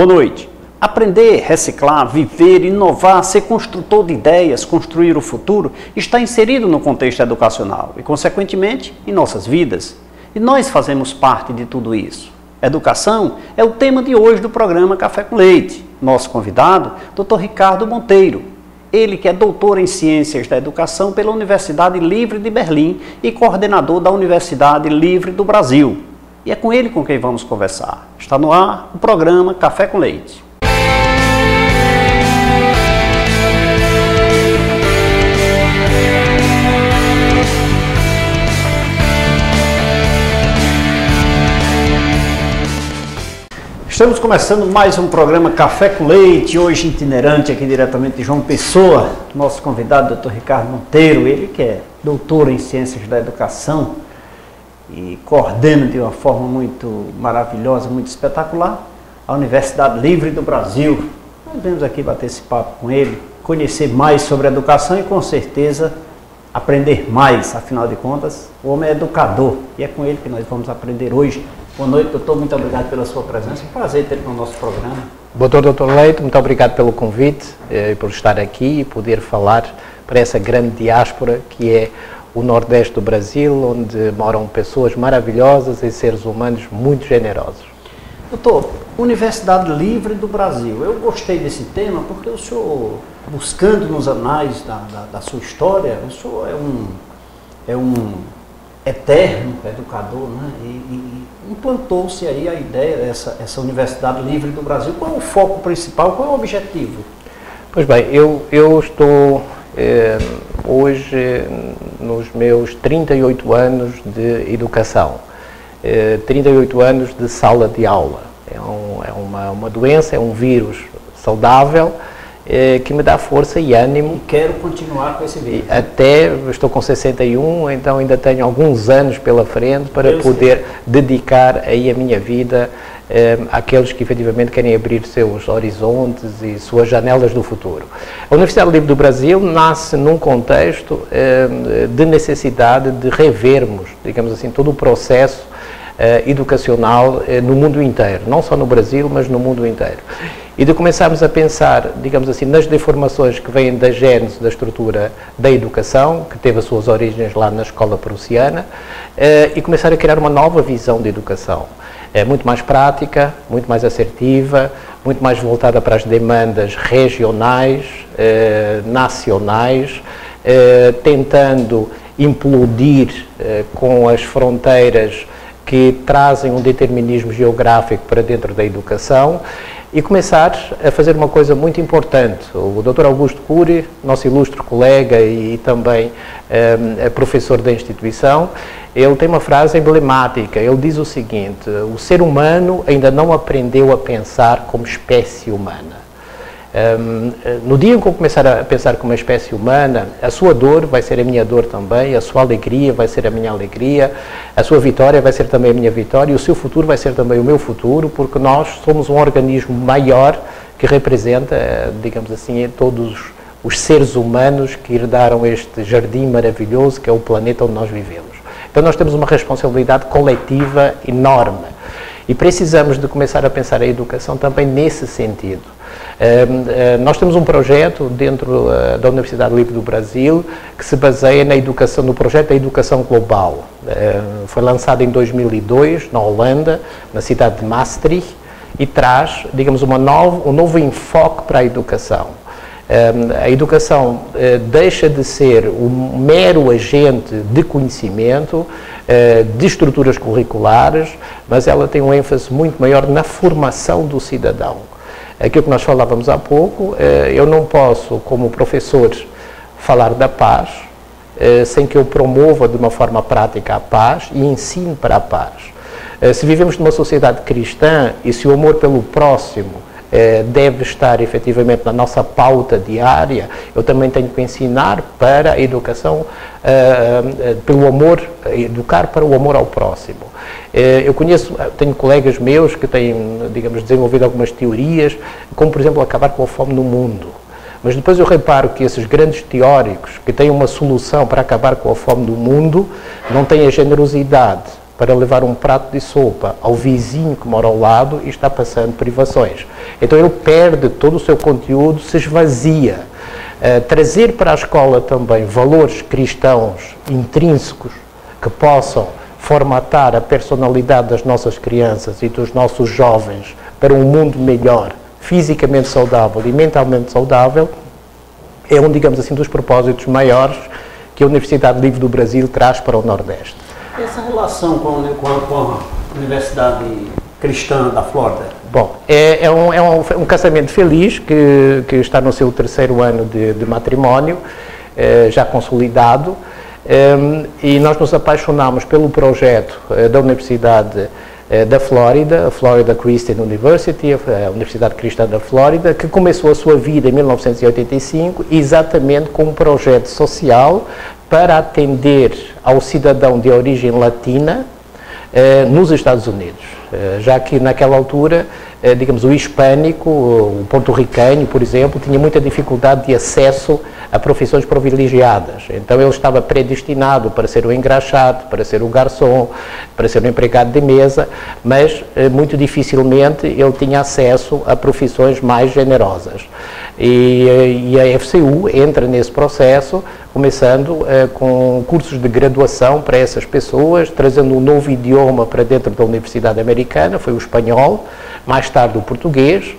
Boa noite. Aprender, reciclar, viver, inovar, ser construtor de ideias, construir o futuro, está inserido no contexto educacional e, consequentemente, em nossas vidas. E nós fazemos parte de tudo isso. Educação é o tema de hoje do programa Café com Leite. Nosso convidado, Dr. Ricardo Monteiro. Ele que é doutor em Ciências da Educação pela Universidade Livre de Berlim e coordenador da Universidade Livre do Brasil. E é com ele com quem vamos conversar. Está no ar o programa Café com Leite. Estamos começando mais um programa Café com Leite, hoje itinerante aqui diretamente de João Pessoa. Nosso convidado, Dr. Ricardo Monteiro, ele que é doutor em Ciências da Educação e coordena de uma forma muito maravilhosa, muito espetacular, a Universidade Livre do Brasil. Nós vamos aqui bater esse papo com ele, conhecer mais sobre a educação e com certeza aprender mais, afinal de contas, o homem é educador e é com ele que nós vamos aprender hoje. Boa noite, doutor, muito obrigado pela sua presença, é um prazer ter no nosso programa. Boa noite, doutor Leite, muito obrigado pelo convite, por estar aqui e poder falar para essa grande diáspora que é o Nordeste do Brasil, onde moram pessoas maravilhosas e seres humanos muito generosos. Doutor, Universidade Livre do Brasil, eu gostei desse tema porque o senhor, buscando nos anais da sua história, o senhor é um eterno educador, né? E implantou-se aí a ideia dessa Universidade Livre do Brasil. Qual é o foco principal, qual é o objetivo? Pois bem, eu estou hoje nos meus 38 anos de educação, 38 anos de sala de aula. É uma doença, é um vírus saudável que me dá força e ânimo. E quero continuar com esse vírus. Até estou com 61, então ainda tenho alguns anos pela frente para poder dedicar aí a minha vida àqueles que efetivamente querem abrir seus horizontes e suas janelas do futuro. A Universidade Livre do Brasil nasce num contexto de necessidade de revermos, digamos assim, todo o processo educacional no mundo inteiro, não só no Brasil, mas no mundo inteiro. E de começarmos a pensar, digamos assim, nas deformações que vêm da gênese da estrutura da educação, que teve as suas origens lá na escola prussiana, e começar a criar uma nova visão de educação. Muito mais prática, muito mais assertiva, muito mais voltada para as demandas regionais, nacionais, tentando implodir com as fronteiras que trazem um determinismo geográfico para dentro da educação e começar a fazer uma coisa muito importante. O Dr. Augusto Cury, nosso ilustre colega e também professor da instituição, ele tem uma frase emblemática, ele diz o seguinte: o ser humano ainda não aprendeu a pensar como espécie humana. No dia em que eu começar a pensar como uma espécie humana, a sua dor vai ser a minha dor também, a sua alegria vai ser a minha alegria, a sua vitória vai ser também a minha vitória e o seu futuro vai ser também o meu futuro, porque nós somos um organismo maior que representa, digamos assim, todos os seres humanos que herdaram este jardim maravilhoso que é o planeta onde nós vivemos. Então nós temos uma responsabilidade coletiva enorme e precisamos de começar a pensar a educação também nesse sentido. Nós temos um projeto dentro da Universidade Livre do Brasil que se baseia na educação, no projeto da educação global. Foi lançado em 2002 na Holanda, na cidade de Maastricht, e traz, digamos, um novo enfoque para a educação. A educação deixa de ser um mero agente de conhecimento, de estruturas curriculares, mas ela tem um ênfase muito maior na formação do cidadão. Aquilo que nós falávamos há pouco, eu não posso, como professor, falar da paz sem que eu promova de uma forma prática a paz e ensine para a paz. Se vivemos numa sociedade cristã e se o amor pelo próximo deve estar efetivamente na nossa pauta diária, eu também tenho que ensinar para a educação, pelo amor, educar para o amor ao próximo. Eu tenho colegas meus que têm, digamos, desenvolvido algumas teorias, como por exemplo acabar com a fome no mundo. Mas depois eu reparo que esses grandes teóricos que têm uma solução para acabar com a fome do mundo não têm a generosidade para levar um prato de sopa ao vizinho que mora ao lado e está passando privações. Então ele perde todo o seu conteúdo, se esvazia. Trazer para a escola também valores cristãos intrínsecos que possam formatar a personalidade das nossas crianças e dos nossos jovens para um mundo melhor, fisicamente saudável e mentalmente saudável, é um, digamos assim, dos propósitos maiores que a Universidade Livre do Brasil traz para o Nordeste. Essa relação com a Universidade Cristã da Flórida? Bom, é um casamento feliz que está no seu 3º ano de matrimónio, já consolidado, e nós nos apaixonamos pelo projeto da Universidade da Flórida, a Florida Christian University, a Universidade Cristã da Flórida, que começou a sua vida em 1985, exatamente com um projeto social para atender ao cidadão de origem latina nos Estados Unidos, já que naquela altura, digamos, o hispânico, o porto-ricano, por exemplo, tinha muita dificuldade de acesso a profissões privilegiadas. Então ele estava predestinado para ser o engraxate, para ser o garçom, para ser o empregado de mesa, mas muito dificilmente ele tinha acesso a profissões mais generosas. E a FCU entra nesse processo, começando com cursos de graduação para essas pessoas, trazendo um novo idioma para dentro da Universidade Americana, foi o espanhol, mais tarde o português,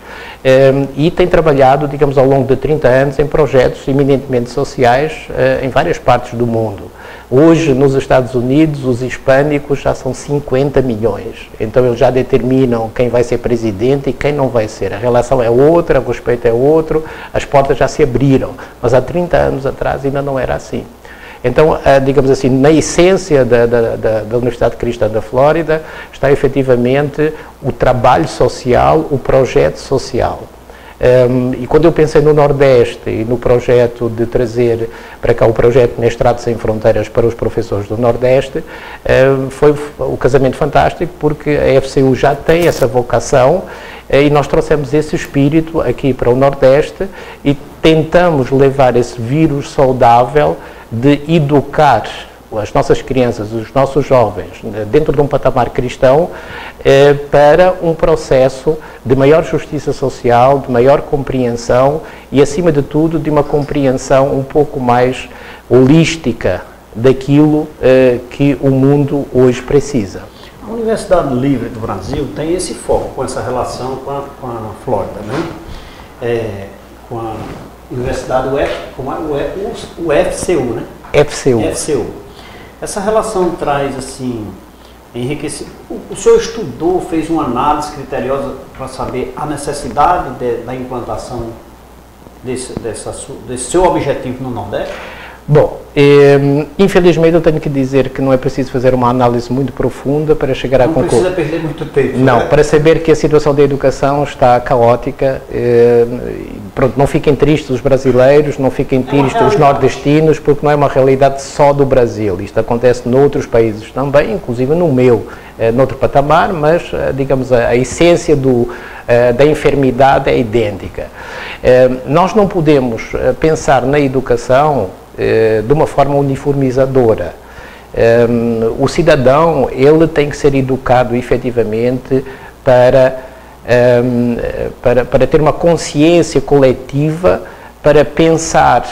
e tem trabalhado, digamos, ao longo de 30 anos em projetos eminentemente sociais em várias partes do mundo. Hoje, nos Estados Unidos, os hispânicos já são 50 milhões, então eles já determinam quem vai ser presidente e quem não vai ser. A relação é outra, o respeito é outro, as portas já se abriram, mas há 30 anos atrás ainda não era assim. Então, digamos assim, na essência da Universidade Cristã da Flórida está efetivamente o trabalho social, o projeto social. E quando eu pensei no Nordeste e no projeto de trazer para cá o projeto Mestrado Sem Fronteiras para os professores do Nordeste, foi o casamento fantástico, porque a FCU já tem essa vocação e nós trouxemos esse espírito aqui para o Nordeste e tentamos levar esse vírus saudável de educar as nossas crianças, os nossos jovens, dentro de um patamar cristão, para um processo de maior justiça social, de maior compreensão e, acima de tudo, de uma compreensão um pouco mais holística daquilo que o mundo hoje precisa. A Universidade Livre do Brasil tem esse foco, com essa relação com a Flórida, né? Com a Universidade UFCU, né? FCU. Essa relação traz, assim, enriquecimento. O senhor estudou, fez uma análise criteriosa para saber a necessidade da implantação desse seu objetivo no Nordeste? Bom, infelizmente eu tenho que dizer que não é preciso fazer uma análise muito profunda para chegar à conclusão. Não precisa perder muito tempo. Não, né? para saber que a situação da educação está caótica, pronto, não fiquem tristes os brasileiros, não fiquem tristes os nordestinos, porque não é uma realidade só do Brasil. Isto acontece noutros países também, inclusive no meu, noutro patamar, mas, digamos, a essência da enfermidade é idêntica. Nós não podemos pensar na educação de uma forma uniformizadora. O cidadão, ele tem que ser educado efetivamente para ter uma consciência coletiva, para pensar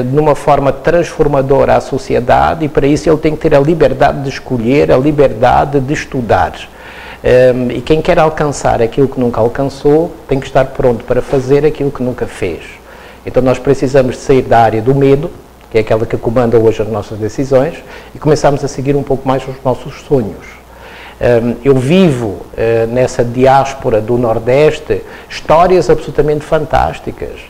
numa forma transformadora a sociedade, e para isso ele tem que ter a liberdade de escolher, a liberdade de estudar. E quem quer alcançar aquilo que nunca alcançou, tem que estar pronto para fazer aquilo que nunca fez. Então nós precisamos de sair da área do medo, que é aquela que comanda hoje as nossas decisões, e começarmos a seguir um pouco mais os nossos sonhos. Eu vivo nessa diáspora do Nordeste histórias absolutamente fantásticas.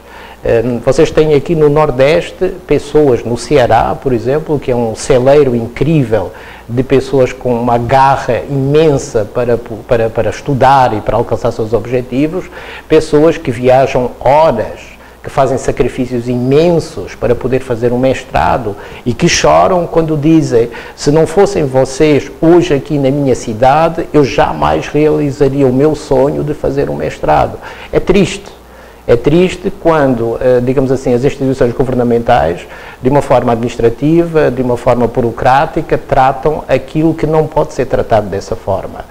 Vocês têm aqui no Nordeste pessoas, no Ceará, por exemplo, que é um celeiro incrível de pessoas com uma garra imensa para estudar e para alcançar seus objetivos, pessoas que viajam horas, que fazem sacrifícios imensos para poder fazer um mestrado e que choram quando dizem: se não fossem vocês hoje aqui na minha cidade, eu jamais realizaria o meu sonho de fazer um mestrado. É triste. É triste quando, digamos assim, as instituições governamentais, de uma forma administrativa, de uma forma burocrática, tratam aquilo que não pode ser tratado dessa forma.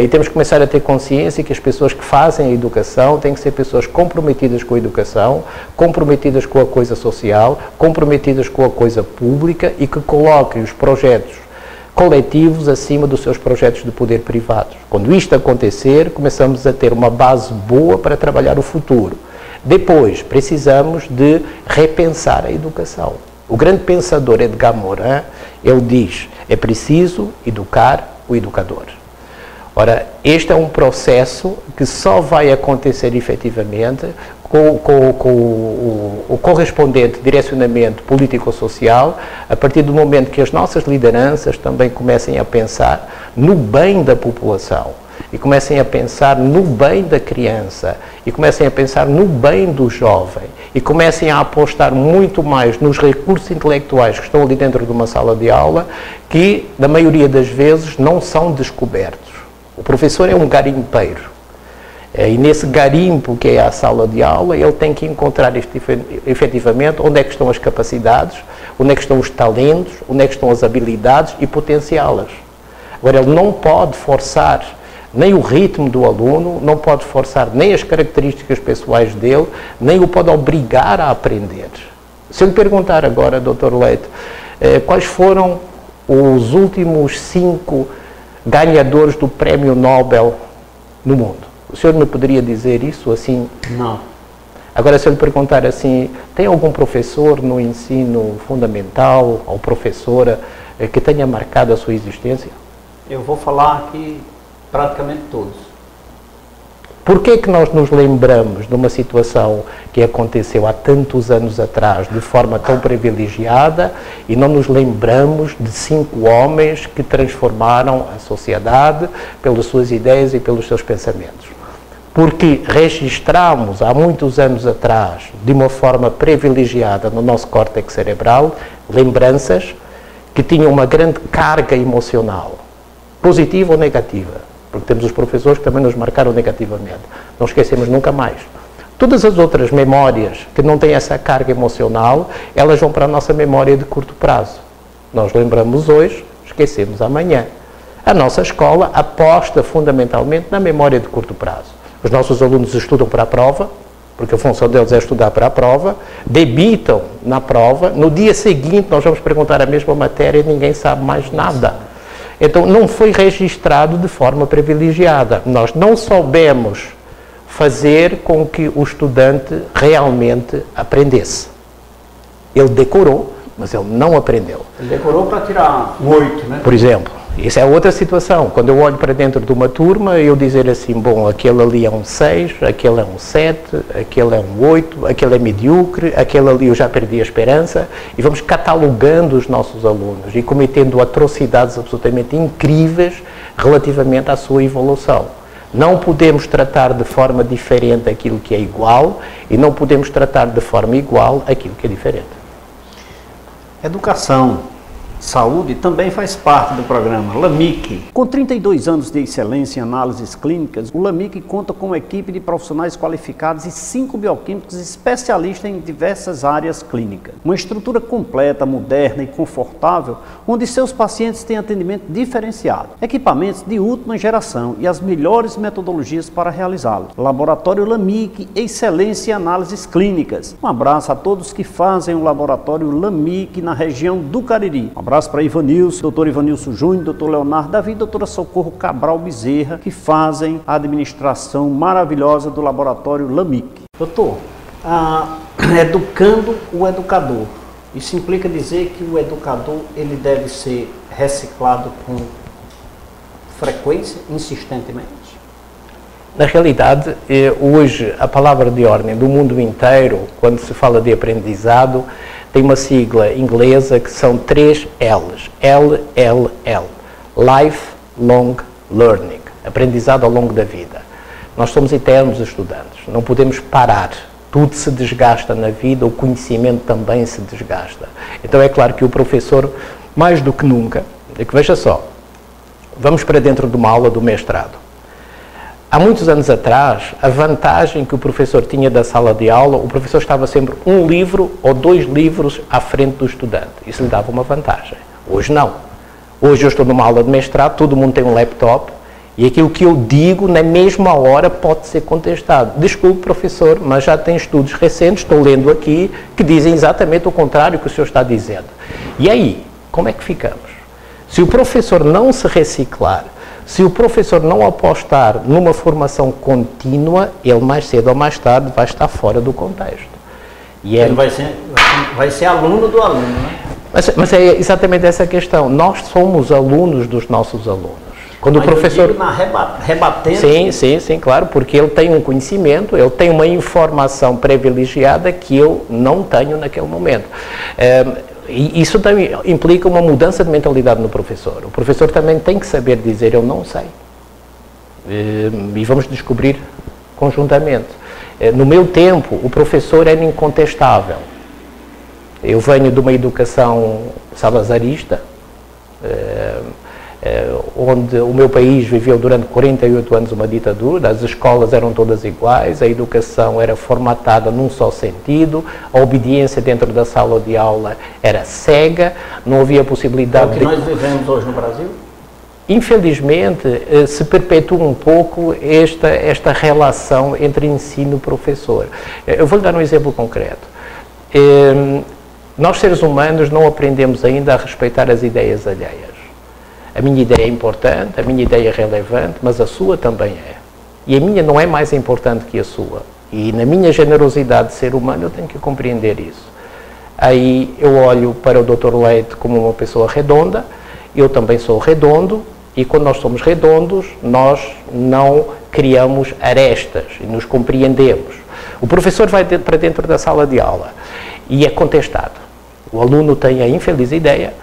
E temos que começar a ter consciência que as pessoas que fazem a educação têm que ser pessoas comprometidas com a educação, comprometidas com a coisa social, comprometidas com a coisa pública e que coloquem os projetos coletivos acima dos seus projetos de poder privados. Quando isto acontecer, começamos a ter uma base boa para trabalhar o futuro. Depois, precisamos de repensar a educação. O grande pensador Edgar Morin, ele diz, é preciso educar o educador. Ora, este é um processo que só vai acontecer efetivamente com o correspondente direcionamento político-social a partir do momento que as nossas lideranças também comecem a pensar no bem da população e comecem a pensar no bem da criança e comecem a pensar no bem do jovem e comecem a apostar muito mais nos recursos intelectuais que estão ali dentro de uma sala de aula que, na maioria das vezes, não são descobertos. O professor é um garimpeiro. E nesse garimpo que é a sala de aula, ele tem que encontrar efetivamente onde é que estão as capacidades, onde é que estão os talentos, onde é que estão as habilidades e potenciá-las. Agora, ele não pode forçar nem o ritmo do aluno, não pode forçar nem as características pessoais dele, nem o pode obrigar a aprender. Se eu lhe perguntar agora, Dr. Leite, quais foram os últimos 5 ganhadores do Prémio Nobel no mundo? O senhor me poderia dizer isso assim? Não. Agora, se eu lhe perguntar assim, tem algum professor no ensino fundamental ou professora que tenha marcado a sua existência? Eu vou falar aqui praticamente todos. Por que é que nós nos lembramos de uma situação que aconteceu há tantos anos atrás de forma tão privilegiada e não nos lembramos de 5 homens que transformaram a sociedade pelas suas ideias e pelos seus pensamentos? Porque registramos há muitos anos atrás, de uma forma privilegiada no nosso córtex cerebral, lembranças que tinham uma grande carga emocional, positiva ou negativa. Porque temos os professores que também nos marcaram negativamente. Não esquecemos nunca mais. Todas as outras memórias que não têm essa carga emocional, elas vão para a nossa memória de curto prazo. Nós lembramos hoje, esquecemos amanhã. A nossa escola aposta fundamentalmente na memória de curto prazo. Os nossos alunos estudam para a prova, porque a função deles é estudar para a prova, debitam na prova, no dia seguinte nós vamos perguntar a mesma matéria e ninguém sabe mais nada. Então, não foi registrado de forma privilegiada. Nós não soubemos fazer com que o estudante realmente aprendesse. Ele decorou, mas ele não aprendeu. Ele decorou para tirar 8, né? Por exemplo, isso é outra situação. Quando eu olho para dentro de uma turma, eu dizer assim, bom, aquele ali é um 6, aquele é um 7, aquele é um 8, aquele é medíocre, aquele ali eu já perdi a esperança, e vamos catalogando os nossos alunos e cometendo atrocidades absolutamente incríveis relativamente à sua evolução. Não podemos tratar de forma diferente aquilo que é igual e não podemos tratar de forma igual aquilo que é diferente. Educação. Saúde também faz parte do programa LAMIC. Com 32 anos de excelência em análises clínicas, o LAMIC conta com uma equipe de profissionais qualificados e 5 bioquímicos especialistas em diversas áreas clínicas. Uma estrutura completa, moderna e confortável, onde seus pacientes têm atendimento diferenciado. Equipamentos de última geração e as melhores metodologias para realizá-los. Laboratório LAMIC, excelência em análises clínicas. Um abraço a todos que fazem o laboratório LAMIC na região do Cariri. Um abraço para Ivanilson, doutor Ivanilson Júnior, doutor Leonardo Davi e doutora Socorro Cabral Bezerra, que fazem a administração maravilhosa do laboratório LAMIC. Doutor, educando o educador, isso implica dizer que o educador ele deve ser reciclado com frequência, insistentemente? Na realidade, hoje a palavra de ordem do mundo inteiro, quando se fala de aprendizado, tem uma sigla inglesa que são 3 L's. LLL. Lifelong Learning. Aprendizado ao longo da vida. Nós somos eternos estudantes. Não podemos parar. Tudo se desgasta na vida, o conhecimento também se desgasta. Então é claro que o professor, mais do que nunca, é que veja só, vamos para dentro de uma aula do mestrado. Há muitos anos atrás, a vantagem que o professor tinha da sala de aula, o professor estava sempre um livro ou 2 livros à frente do estudante. Isso lhe dava uma vantagem. Hoje não. Hoje eu estou numa aula de mestrado, todo mundo tem um laptop, e aquilo que eu digo, na mesma hora, pode ser contestado. Desculpe, professor, mas já tem estudos recentes, estou lendo aqui, que dizem exatamente o contrário que o senhor está dizendo. E aí, como é que ficamos? Se o professor não se reciclar, se o professor não apostar numa formação contínua, ele mais cedo ou mais tarde vai estar fora do contexto. E ele vai ser aluno do aluno, né? Mas é exatamente essa questão. Nós somos alunos dos nossos alunos. Quando mas o professor... rebatendo... Sim, claro, porque ele tem um conhecimento, ele tem uma informação privilegiada que eu não tenho naquele momento. E isso também implica uma mudança de mentalidade no professor. O professor também tem que saber dizer eu não sei. E vamos descobrir conjuntamente. No meu tempo, o professor era incontestável. Eu venho de uma educação salazarista, onde o meu país viveu durante 48 anos uma ditadura, as escolas eram todas iguais, a educação era formatada num só sentido, a obediência dentro da sala de aula era cega, não havia possibilidade de... É o que nós vivemos hoje no Brasil? Infelizmente, se perpetua um pouco esta relação entre ensino e professor. Eu vou lhe dar um exemplo concreto. Nós, seres humanos, não aprendemos ainda a respeitar as ideias alheias. A minha ideia é importante, a minha ideia é relevante, mas a sua também é. E a minha não é mais importante que a sua. E na minha generosidade de ser humano eu tenho que compreender isso. Aí eu olho para o Dr. Leite como uma pessoa redonda, eu também sou redondo, e quando nós somos redondos, nós não criamos arestas e nos compreendemos. O professor vai para dentro da sala de aula e é contestado. O aluno tem a infeliz ideia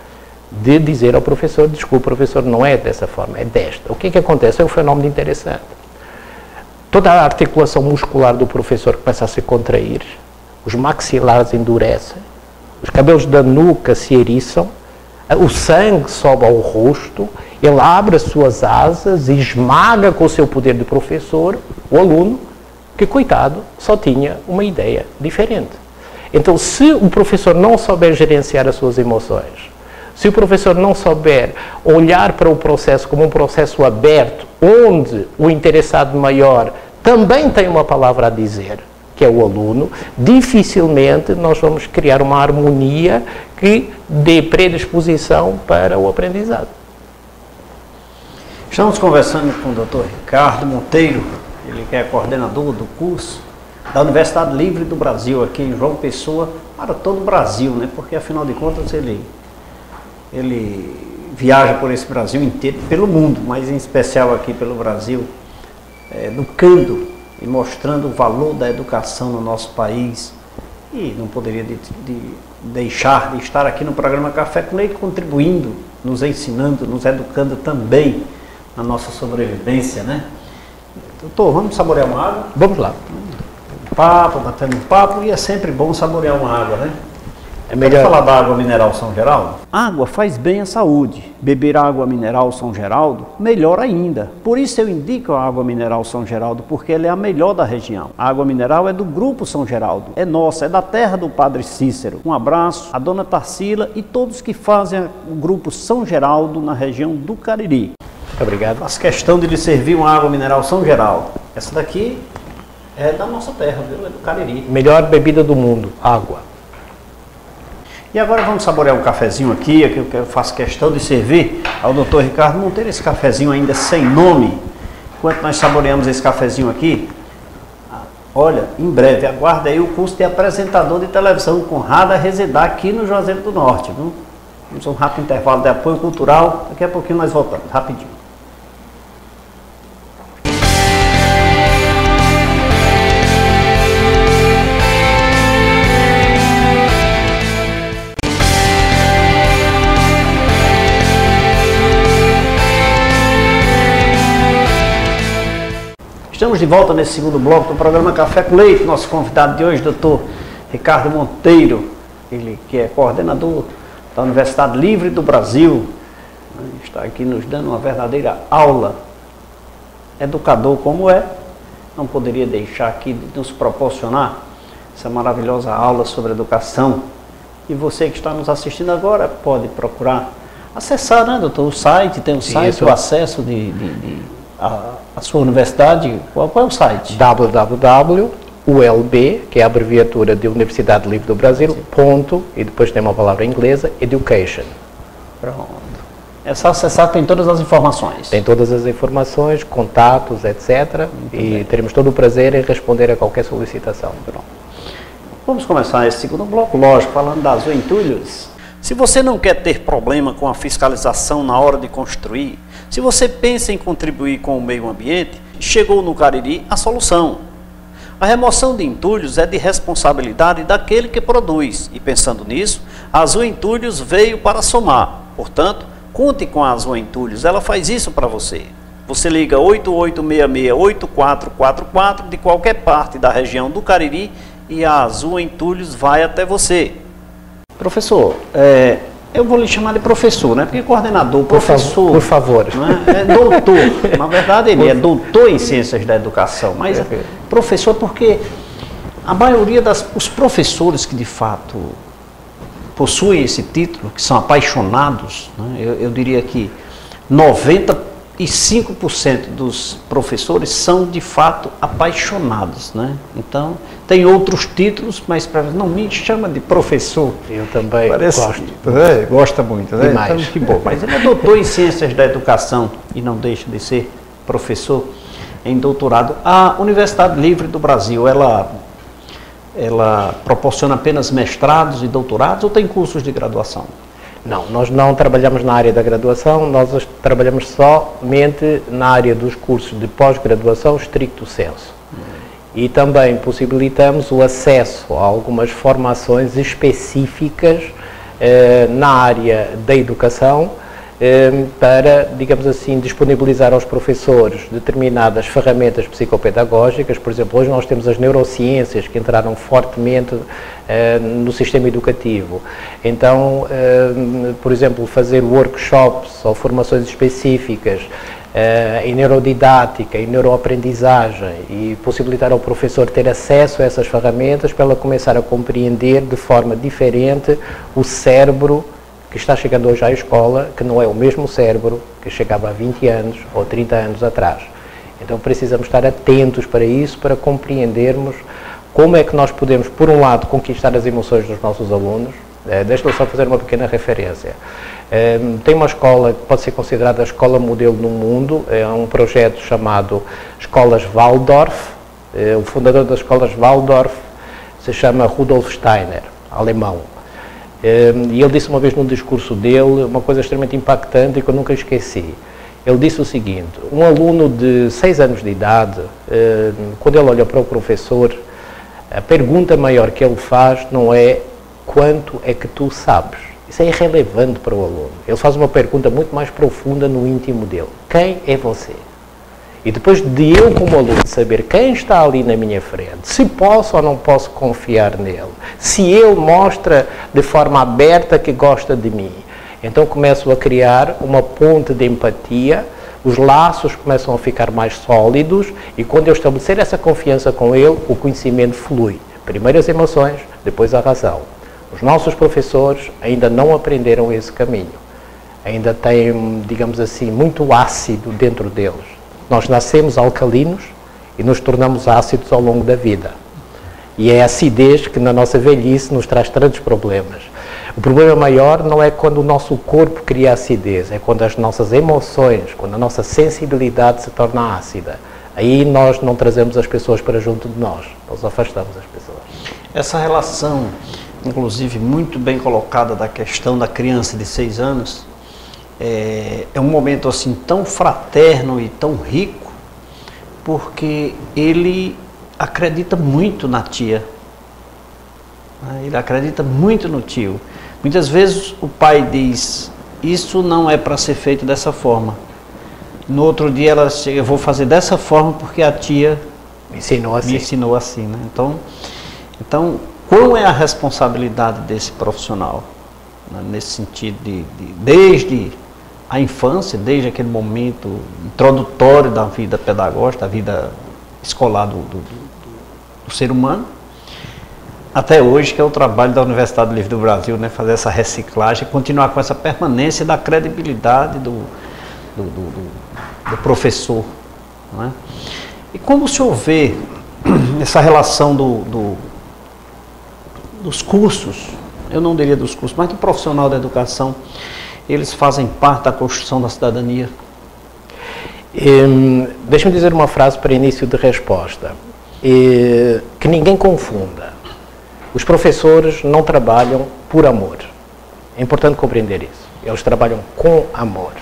de dizer ao professor, desculpe, professor, não é dessa forma, é desta. O que é que acontece? É um fenómeno interessante. Toda a articulação muscular do professor começa a se contrair, os maxilares endurecem, os cabelos da nuca se eriçam, o sangue sobe ao rosto, ele abre as suas asas e esmaga com o seu poder de professor o aluno, que, coitado, só tinha uma ideia diferente. Então, se o professor não souber gerenciar as suas emoções, se o professor não souber olhar para o processo como um processo aberto, onde o interessado maior também tem uma palavra a dizer, que é o aluno, dificilmente nós vamos criar uma harmonia que dê predisposição para o aprendizado. Estamos conversando com o Dr. Ricardo Monteiro, ele que é coordenador do curso da Universidade Livre do Brasil, aqui em João Pessoa, para todo o Brasil, né? Porque afinal de contas ele viaja por esse Brasil inteiro, pelo mundo, mas em especial aqui pelo Brasil, educando e mostrando o valor da educação no nosso país. E não poderia deixar de estar aqui no programa Café com Leite, contribuindo, nos ensinando, nos educando também na nossa sobrevivência, né? Doutor, vamos saborear uma água? Vamos lá. Batendo um papo, e é sempre bom saborear uma água, né? É melhor falar da água mineral São Geraldo? Água faz bem à saúde. Beber água mineral São Geraldo, melhor ainda. Por isso eu indico a água mineral São Geraldo, porque ela é a melhor da região. A água mineral é do Grupo São Geraldo. É nossa, é da terra do Padre Cícero. Um abraço à dona Tarsila e todos que fazem o Grupo São Geraldo na região do Cariri. Muito obrigado. Faço questão de lhe servir uma água mineral São Geraldo. Essa daqui é da nossa terra, viu? É do Cariri. Melhor bebida do mundo, água. E agora vamos saborear um cafezinho aqui, que eu faço questão de servir ao Dr. Ricardo Monteiro, esse cafezinho ainda sem nome. Enquanto nós saboreamos esse cafezinho aqui, olha, em breve, aguarde aí o curso de apresentador de televisão com Rada Residar aqui no Juazeiro do Norte, viu? Vamos a um rápido intervalo de apoio cultural, daqui a pouquinho nós voltamos, rapidinho. Estamos de volta nesse segundo bloco do programa Café com Leite. Nosso convidado de hoje, Dr. Ricardo Monteiro, ele que é coordenador da Universidade Livre do Brasil, está aqui nos dando uma verdadeira aula educador como é, não poderia deixar aqui de nos proporcionar essa maravilhosa aula sobre educação. E você que está nos assistindo agora pode procurar acessar, né, doutor, o site, tem o site, isso. O acesso a sua universidade. Qual é o site? www.ulb, que é a abreviatura de Universidade Livre do Brasil, ponto, e depois tem uma palavra inglesa, education. Pronto. É só acessar, tem todas as informações. Tem todas as informações, contatos, etc. Muito e bem. Teremos todo o prazer em responder a qualquer solicitação. Pronto. Vamos começar esse segundo bloco, lógico, falando das entulhos. Se você não quer ter problema com a fiscalização na hora de construir, se você pensa em contribuir com o meio ambiente, chegou no Cariri a solução. A remoção de entulhos é de responsabilidade daquele que produz, e pensando nisso, a Azul Entulhos veio para somar. Portanto, conte com a Azul Entulhos, ela faz isso para você. Você liga 8866-8444 de qualquer parte da região do Cariri e a Azul Entulhos vai até você. Professor, eu vou lhe chamar de professor, né? Porque coordenador, professor... Por favor. Né? É doutor. Na verdade, ele é doutor em ciências da educação, mas professor porque a maioria dos professores que de fato possuem esse título, que são apaixonados, né? Eu diria que 95% dos professores são de fato apaixonados, né? Então, tem outros títulos, mas não me chama de professor. Eu também gosto. Gosta muito, né? Demais. Então, que bom. Mas ele é doutor em ciências da educação e não deixa de ser professor em doutorado. A Universidade Livre do Brasil, ela proporciona apenas mestrados e doutorados ou tem cursos de graduação? Não, nós não trabalhamos na área da graduação, nós trabalhamos somente na área dos cursos de pós-graduação stricto sensu. E também possibilitamos o acesso a algumas formações específicas na área da educação para, digamos assim, disponibilizar aos professores determinadas ferramentas psicopedagógicas. Por exemplo, hoje nós temos as neurociências que entraram fortemente no sistema educativo. Então, por exemplo, fazer workshops ou formações específicas em neurodidática, em neuroaprendizagem e possibilitar ao professor ter acesso a essas ferramentas para ela começar a compreender de forma diferente o cérebro que está chegando hoje à escola, que não é o mesmo cérebro que chegava há 20 anos ou 30 anos atrás. Então precisamos estar atentos para isso, para compreendermos como é que nós podemos, por um lado, conquistar as emoções dos nossos alunos. Deixa-me só fazer uma pequena referência. Tem uma escola que pode ser considerada a escola modelo no mundo, é um projeto chamado Escolas Waldorf. O fundador das Escolas Waldorf se chama Rudolf Steiner, alemão. E ele disse uma vez num discurso dele uma coisa extremamente impactante e que eu nunca esqueci. Ele disse o seguinte: um aluno de 6 anos de idade, quando ele olha para o professor, a pergunta maior que ele faz não é quanto é que tu sabes. Isso é irrelevante para o aluno. Ele faz uma pergunta muito mais profunda no íntimo dele. Quem é você? E depois de eu, como aluno, saber quem está ali na minha frente, se posso ou não posso confiar nele, se ele mostra de forma aberta que gosta de mim, então começo a criar uma ponte de empatia, os laços começam a ficar mais sólidos e quando eu estabelecer essa confiança com ele, o conhecimento flui. Primeiro as emoções, depois a razão. Os nossos professores ainda não aprenderam esse caminho. Ainda têm, digamos assim, muito ácido dentro deles. Nós nascemos alcalinos e nos tornamos ácidos ao longo da vida. E é a acidez que na nossa velhice nos traz tantos problemas. O problema maior não é quando o nosso corpo cria acidez, é quando as nossas emoções, quando a nossa sensibilidade se torna ácida. Aí nós não trazemos as pessoas para junto de nós afastamos as pessoas. Essa relação, inclusive, muito bem colocada da questão da criança de 6 anos, é um momento assim tão fraterno e tão rico, porque ele acredita muito na tia, ele acredita muito no tio. Muitas vezes o pai diz, isso não é para ser feito dessa forma. No outro dia ela chega, eu vou fazer dessa forma porque a tia me ensinou assim. Né? Então, qual é a responsabilidade desse profissional? Né? Nesse sentido, desde a infância, desde aquele momento introdutório da vida pedagógica, da vida escolar do ser humano, até hoje, que é o trabalho da Universidade Livre do Brasil, né, fazer essa reciclagem, continuar com essa permanência da credibilidade do professor. Não é? E como o senhor vê essa relação dos cursos, eu não diria dos cursos, mas do profissional da educação, eles fazem parte da construção da cidadania? Deixa-me dizer uma frase para início de resposta, que ninguém confunda. Os professores não trabalham por amor. É importante compreender isso. Eles trabalham com amor.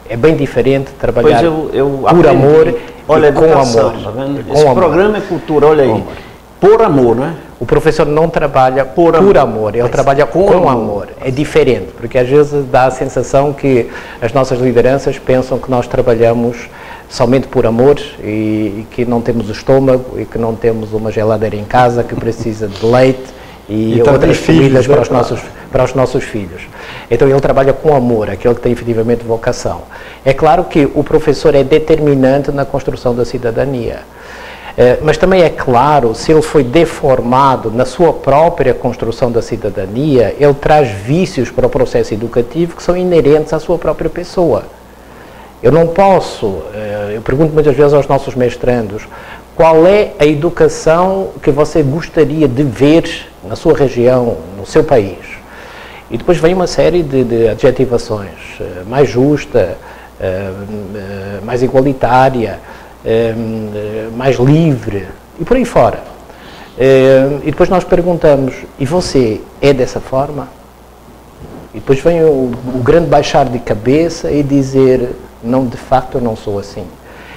É bem diferente trabalhar por amor. Olha, e com amor. Tá vendo? Esse programa é cultura, olha aí. Por amor, não é? O professor não trabalha por amor, ele trabalha com amor. É diferente, porque às vezes dá a sensação que as nossas lideranças pensam que nós trabalhamos somente por amor e que não temos estômago e que não temos uma geladeira em casa que precisa de leite e outras famílias para os nossos filhos. Então ele trabalha com amor, aquele que tem efetivamente vocação. É claro que o professor é determinante na construção da cidadania. Mas também é claro, se ele foi deformado na sua própria construção da cidadania, ele traz vícios para o processo educativo que são inerentes à sua própria pessoa. Eu não posso, eu pergunto muitas vezes aos nossos mestrandos, qual é a educação que você gostaria de ver na sua região, no seu país? E depois vem uma série de adjetivações, mais justa, mais igualitária, mais livre, e por aí fora. E depois nós perguntamos, e você é dessa forma? E depois vem o grande baixar de cabeça e dizer, não, de facto eu não sou assim.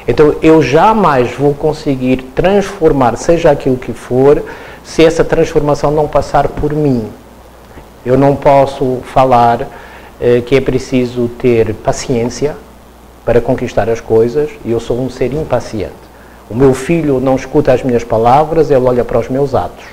Então eu jamais vou conseguir transformar, seja aquilo que for, se essa transformação não passar por mim. Eu não posso falar que é preciso ter paciência para conquistar as coisas, e eu sou um ser impaciente. O meu filho não escuta as minhas palavras, ele olha para os meus atos.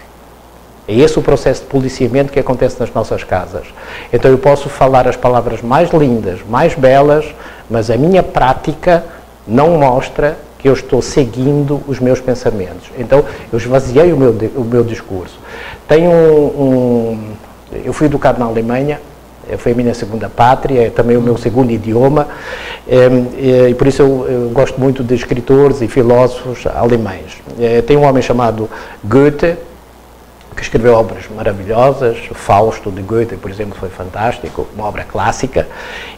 É esse o processo de policiamento que acontece nas nossas casas. Então eu posso falar as palavras mais lindas, mais belas, mas a minha prática não mostra que eu estou seguindo os meus pensamentos. Então eu esvaziei o meu discurso. Eu fui educado na Alemanha, foi a minha segunda pátria, é também o meu segundo idioma, e por isso eu gosto muito de escritores e filósofos alemães. Tem um homem chamado Goethe, que escreveu obras maravilhosas, Fausto de Goethe, por exemplo, foi fantástico, uma obra clássica.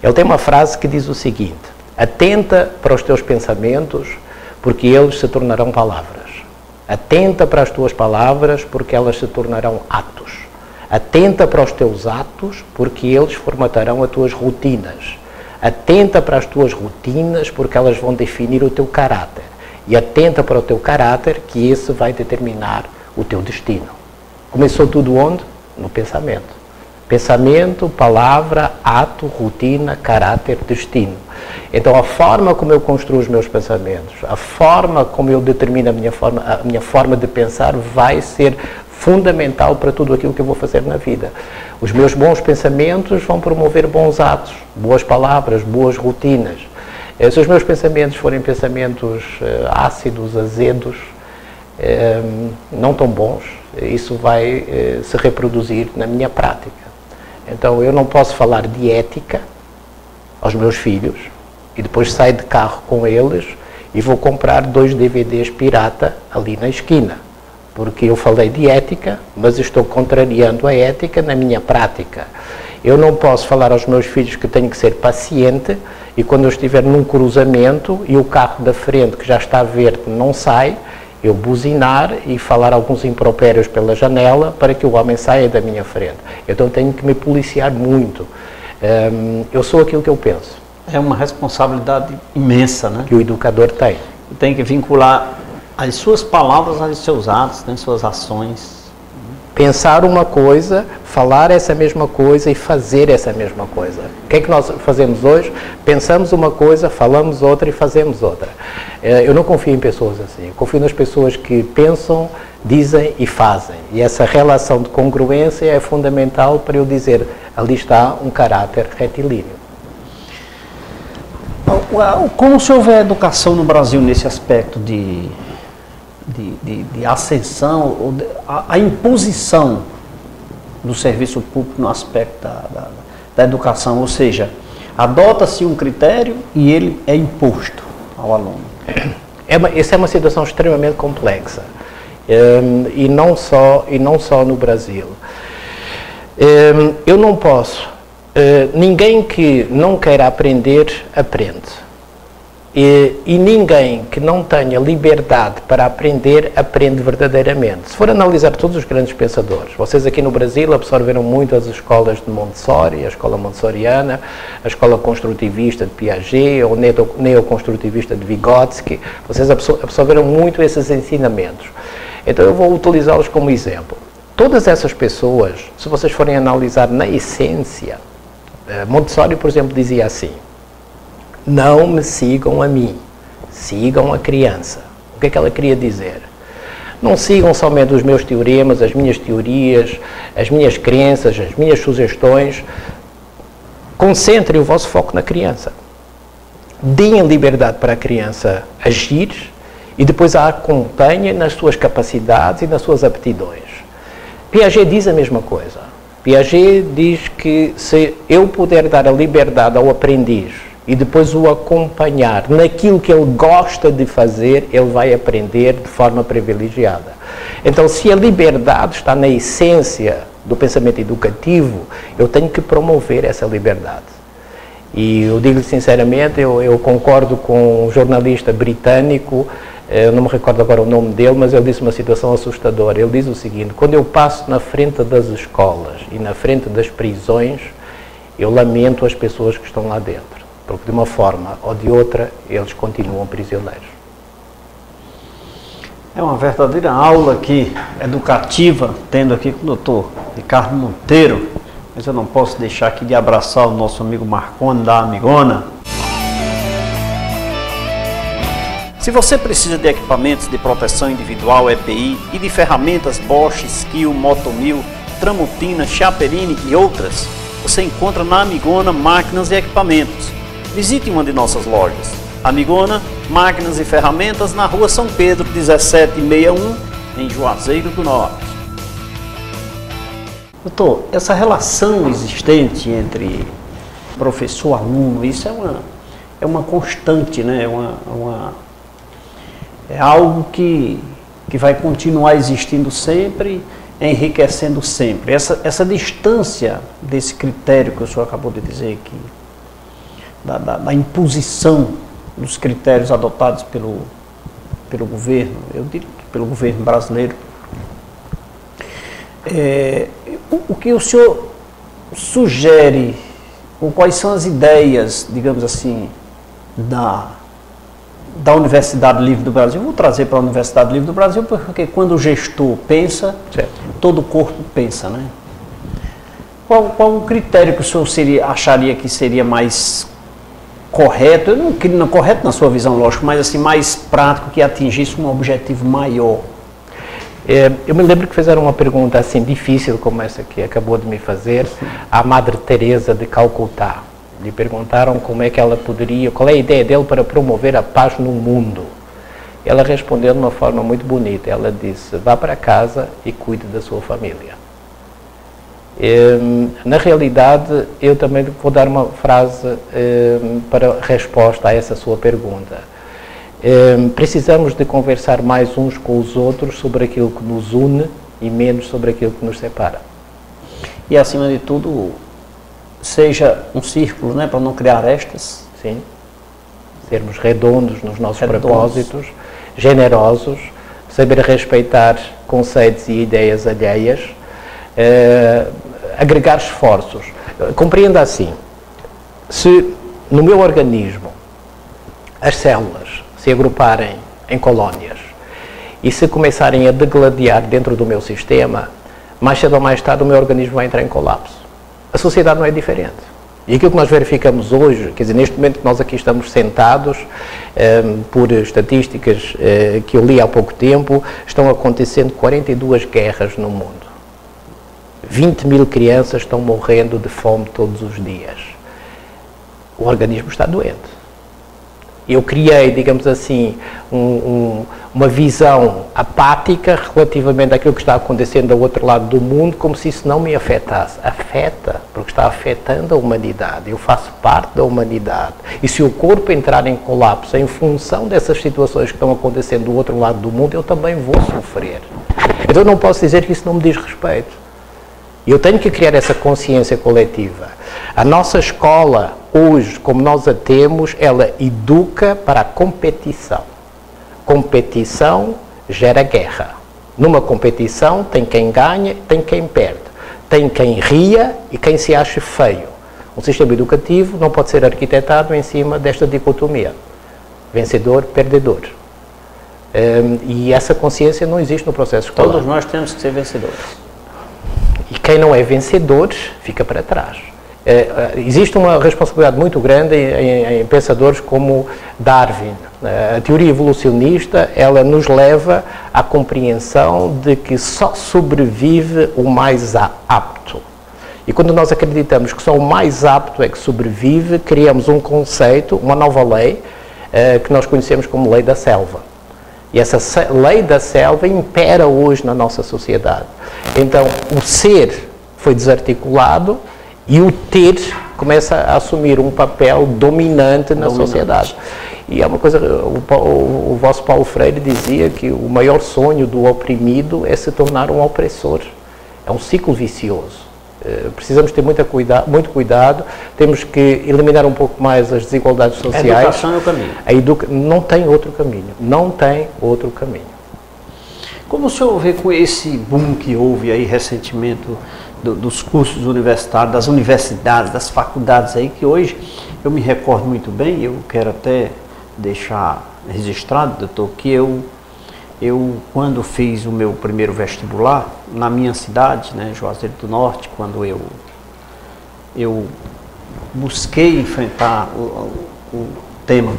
Ele tem uma frase que diz o seguinte: atenta para os teus pensamentos, porque eles se tornarão palavras. Atenta para as tuas palavras, porque elas se tornarão atos. Atenta para os teus atos, porque eles formatarão as tuas rotinas. Atenta para as tuas rotinas, porque elas vão definir o teu caráter. E atenta para o teu caráter, que esse vai determinar o teu destino. Começou tudo onde? No pensamento. Pensamento, palavra, ato, rotina, caráter, destino. Então a forma como eu construo os meus pensamentos, a forma como eu determino a minha forma de pensar vai ser fundamental para tudo aquilo que eu vou fazer na vida. Os meus bons pensamentos vão promover bons atos, boas palavras, boas rotinas. Se os meus pensamentos forem pensamentos ácidos, azedos, não tão bons, isso vai se reproduzir na minha prática. Então eu não posso falar de ética aos meus filhos e depois saio de carro com eles e vou comprar 2 DVDs pirata ali na esquina. Porque eu falei de ética, mas estou contrariando a ética na minha prática. Eu não posso falar aos meus filhos que tenho que ser paciente e quando eu estiver num cruzamento e o carro da frente que já está verde não sai, eu buzinar e falar alguns impropérios pela janela para que o homem saia da minha frente. Então tenho que me policiar muito. Eu sou aquilo que eu penso. É uma responsabilidade imensa, né? Que o educador tem. Tem que vincular as suas palavras aos seus atos, né, suas ações. Pensar uma coisa, falar essa mesma coisa e fazer essa mesma coisa. O que é que nós fazemos hoje? Pensamos uma coisa, falamos outra e fazemos outra. Eu não confio em pessoas assim. Eu confio nas pessoas que pensam, dizem e fazem. E essa relação de congruência é fundamental para eu dizer, ali está um caráter retilíneo. Como o senhor vê a educação no Brasil nesse aspecto de ascensão, a imposição do serviço público no aspecto da educação, ou seja, adota-se um critério e ele é imposto ao aluno? Essa é uma situação extremamente complexa, e não só no Brasil. Eu não posso, ninguém que não queira aprender, aprende. E ninguém que não tenha liberdade para aprender, aprende verdadeiramente. Se for analisar todos os grandes pensadores, vocês aqui no Brasil absorveram muito as escolas de Montessori, a escola montessoriana, a escola construtivista de Piaget, ou neoconstrutivista de Vygotsky, vocês absorveram muito esses ensinamentos. Então eu vou utilizá-los como exemplo. Todas essas pessoas, se vocês forem analisar na essência, Montessori, por exemplo, dizia assim: não me sigam a mim, sigam a criança. O que é que ela queria dizer? Não sigam somente os meus teoremas, as minhas teorias, as minhas crenças, as minhas sugestões. Concentrem o vosso foco na criança. Deem liberdade para a criança agir e depois a acompanhem nas suas capacidades e nas suas aptidões. Piaget diz a mesma coisa. Piaget diz que se eu puder dar a liberdade ao aprendiz e depois o acompanhar naquilo que ele gosta de fazer, ele vai aprender de forma privilegiada. Então, se a liberdade está na essência do pensamento educativo, eu tenho que promover essa liberdade. E eu digo sinceramente, eu concordo com um jornalista britânico, eu não me recordo agora o nome dele, mas ele disse uma situação assustadora. Ele diz o seguinte: quando eu passo na frente das escolas e na frente das prisões, eu lamento as pessoas que estão lá dentro, porque de uma forma ou de outra eles continuam prisioneiros. É uma verdadeira aula aqui, educativa, tendo aqui com o doutor Ricardo Monteiro, mas eu não posso deixar aqui de abraçar o nosso amigo Marconi da Amigona. Se você precisa de equipamentos de proteção individual EPI e de ferramentas Bosch, Skil, Motomil, Tramontina, Chaperini e outras, você encontra na Amigona Máquinas e Equipamentos. Visite uma de nossas lojas. Amigona, Máquinas e Ferramentas, na Rua São Pedro, 1761, em Juazeiro do Norte. Doutor, essa relação existente entre professor e aluno, isso é uma constante, né? É algo que vai continuar existindo sempre, enriquecendo sempre. Essa distância desse critério que o senhor acabou de dizer aqui, da imposição dos critérios adotados pelo governo, eu digo pelo governo brasileiro, o que o senhor sugere, ou quais são as ideias, digamos assim, da Universidade Livre do Brasil? Vou trazer para a Universidade Livre do Brasil, porque quando o gestor pensa, certo, todo o corpo pensa, né? Qual o critério que o senhor acharia que seria mais correto, não correto na sua visão, lógico, mas assim, mais prático, que atingisse um objetivo maior? Eu me lembro que fizeram uma pergunta assim difícil como essa que acabou de me fazer à Madre Teresa de Calcutá. Lhe perguntaram como é que ela poderia, qual é a ideia dele para promover a paz no mundo. Ela respondeu de uma forma muito bonita. Ela disse: vá para casa e cuide da sua família. Na realidade, eu também vou dar uma frase para resposta a essa sua pergunta. Precisamos de conversar mais uns com os outros sobre aquilo que nos une e menos sobre aquilo que nos separa. E, acima de tudo, seja um círculo, né, para não criar arestas. Sim. Sermos redondos nos nossos propósitos, generosos, saber respeitar conceitos e ideias alheias, agregar esforços. Compreenda assim: se no meu organismo as células se agruparem em colónias e se começarem a degladiar dentro do meu sistema, mais cedo ou mais tarde o meu organismo vai entrar em colapso. A sociedade não é diferente. E aquilo que nós verificamos hoje, quer dizer, neste momento que nós aqui estamos sentados, por estatísticas que eu li há pouco tempo, estão acontecendo 42 guerras no mundo. 20 mil crianças estão morrendo de fome todos os dias. O organismo está doente. Eu criei, digamos assim, uma visão apática relativamente àquilo que está acontecendo ao outro lado do mundo, como se isso não me afetasse. Afeta, porque está afetando a humanidade. Eu faço parte da humanidade. E se o corpo entrar em colapso em função dessas situações que estão acontecendo do outro lado do mundo, eu também vou sofrer. Então eu não posso dizer que isso não me diz respeito. Eu tenho que criar essa consciência coletiva. A nossa escola, hoje, como nós a temos, ela educa para a competição. Competição gera guerra. Numa competição tem quem ganha, tem quem perde. Tem quem ria e quem se acha feio. Um sistema educativo não pode ser arquitetado em cima desta dicotomia. Vencedor, perdedor. E essa consciência não existe no processo escolar. Todos nós temos que ser vencedores. E quem não é vencedor fica para trás. Existe uma responsabilidade muito grande em pensadores como Darwin. A teoria evolucionista, ela nos leva à compreensão de que só sobrevive o mais apto. E quando nós acreditamos que só o mais apto é que sobrevive, criamos um conceito, uma nova lei, que nós conhecemos como lei da selva. E essa lei da selva impera hoje na nossa sociedade. Então, o ser foi desarticulado e o ter começa a assumir um papel dominante na sociedade. E é uma coisa, o vosso Paulo Freire dizia que o maior sonho do oprimido é se tornar um opressor. É um ciclo vicioso. Precisamos ter muito cuidado, temos que eliminar um pouco mais as desigualdades sociais. A educação é o caminho. Não tem outro caminho, não tem outro caminho. Como o senhor vê com esse boom que houve aí recentemente dos cursos universitários, das universidades, das faculdades aí, que hoje eu me recordo muito bem, eu quero até deixar registrado, doutor, que eu quando fiz o meu primeiro vestibular, na minha cidade, né, Juazeiro do Norte, quando eu busquei enfrentar o tema,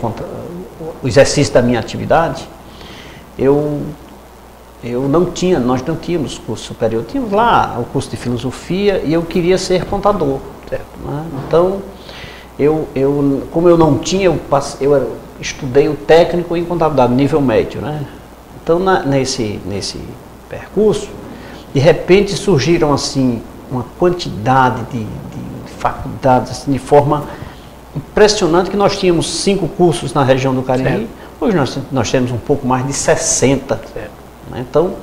o exercício da minha atividade, nós não tínhamos curso superior, tínhamos lá o curso de filosofia e eu queria ser contador, certo? Né? Então, como eu não tinha, eu estudei o técnico em contabilidade, nível médio, né? Então, nesse percurso, de repente surgiram assim uma quantidade de faculdades assim, de forma impressionante, que nós tínhamos 5 cursos na região do Cariri, hoje nós temos um pouco mais de 60. Certo. Né? Então,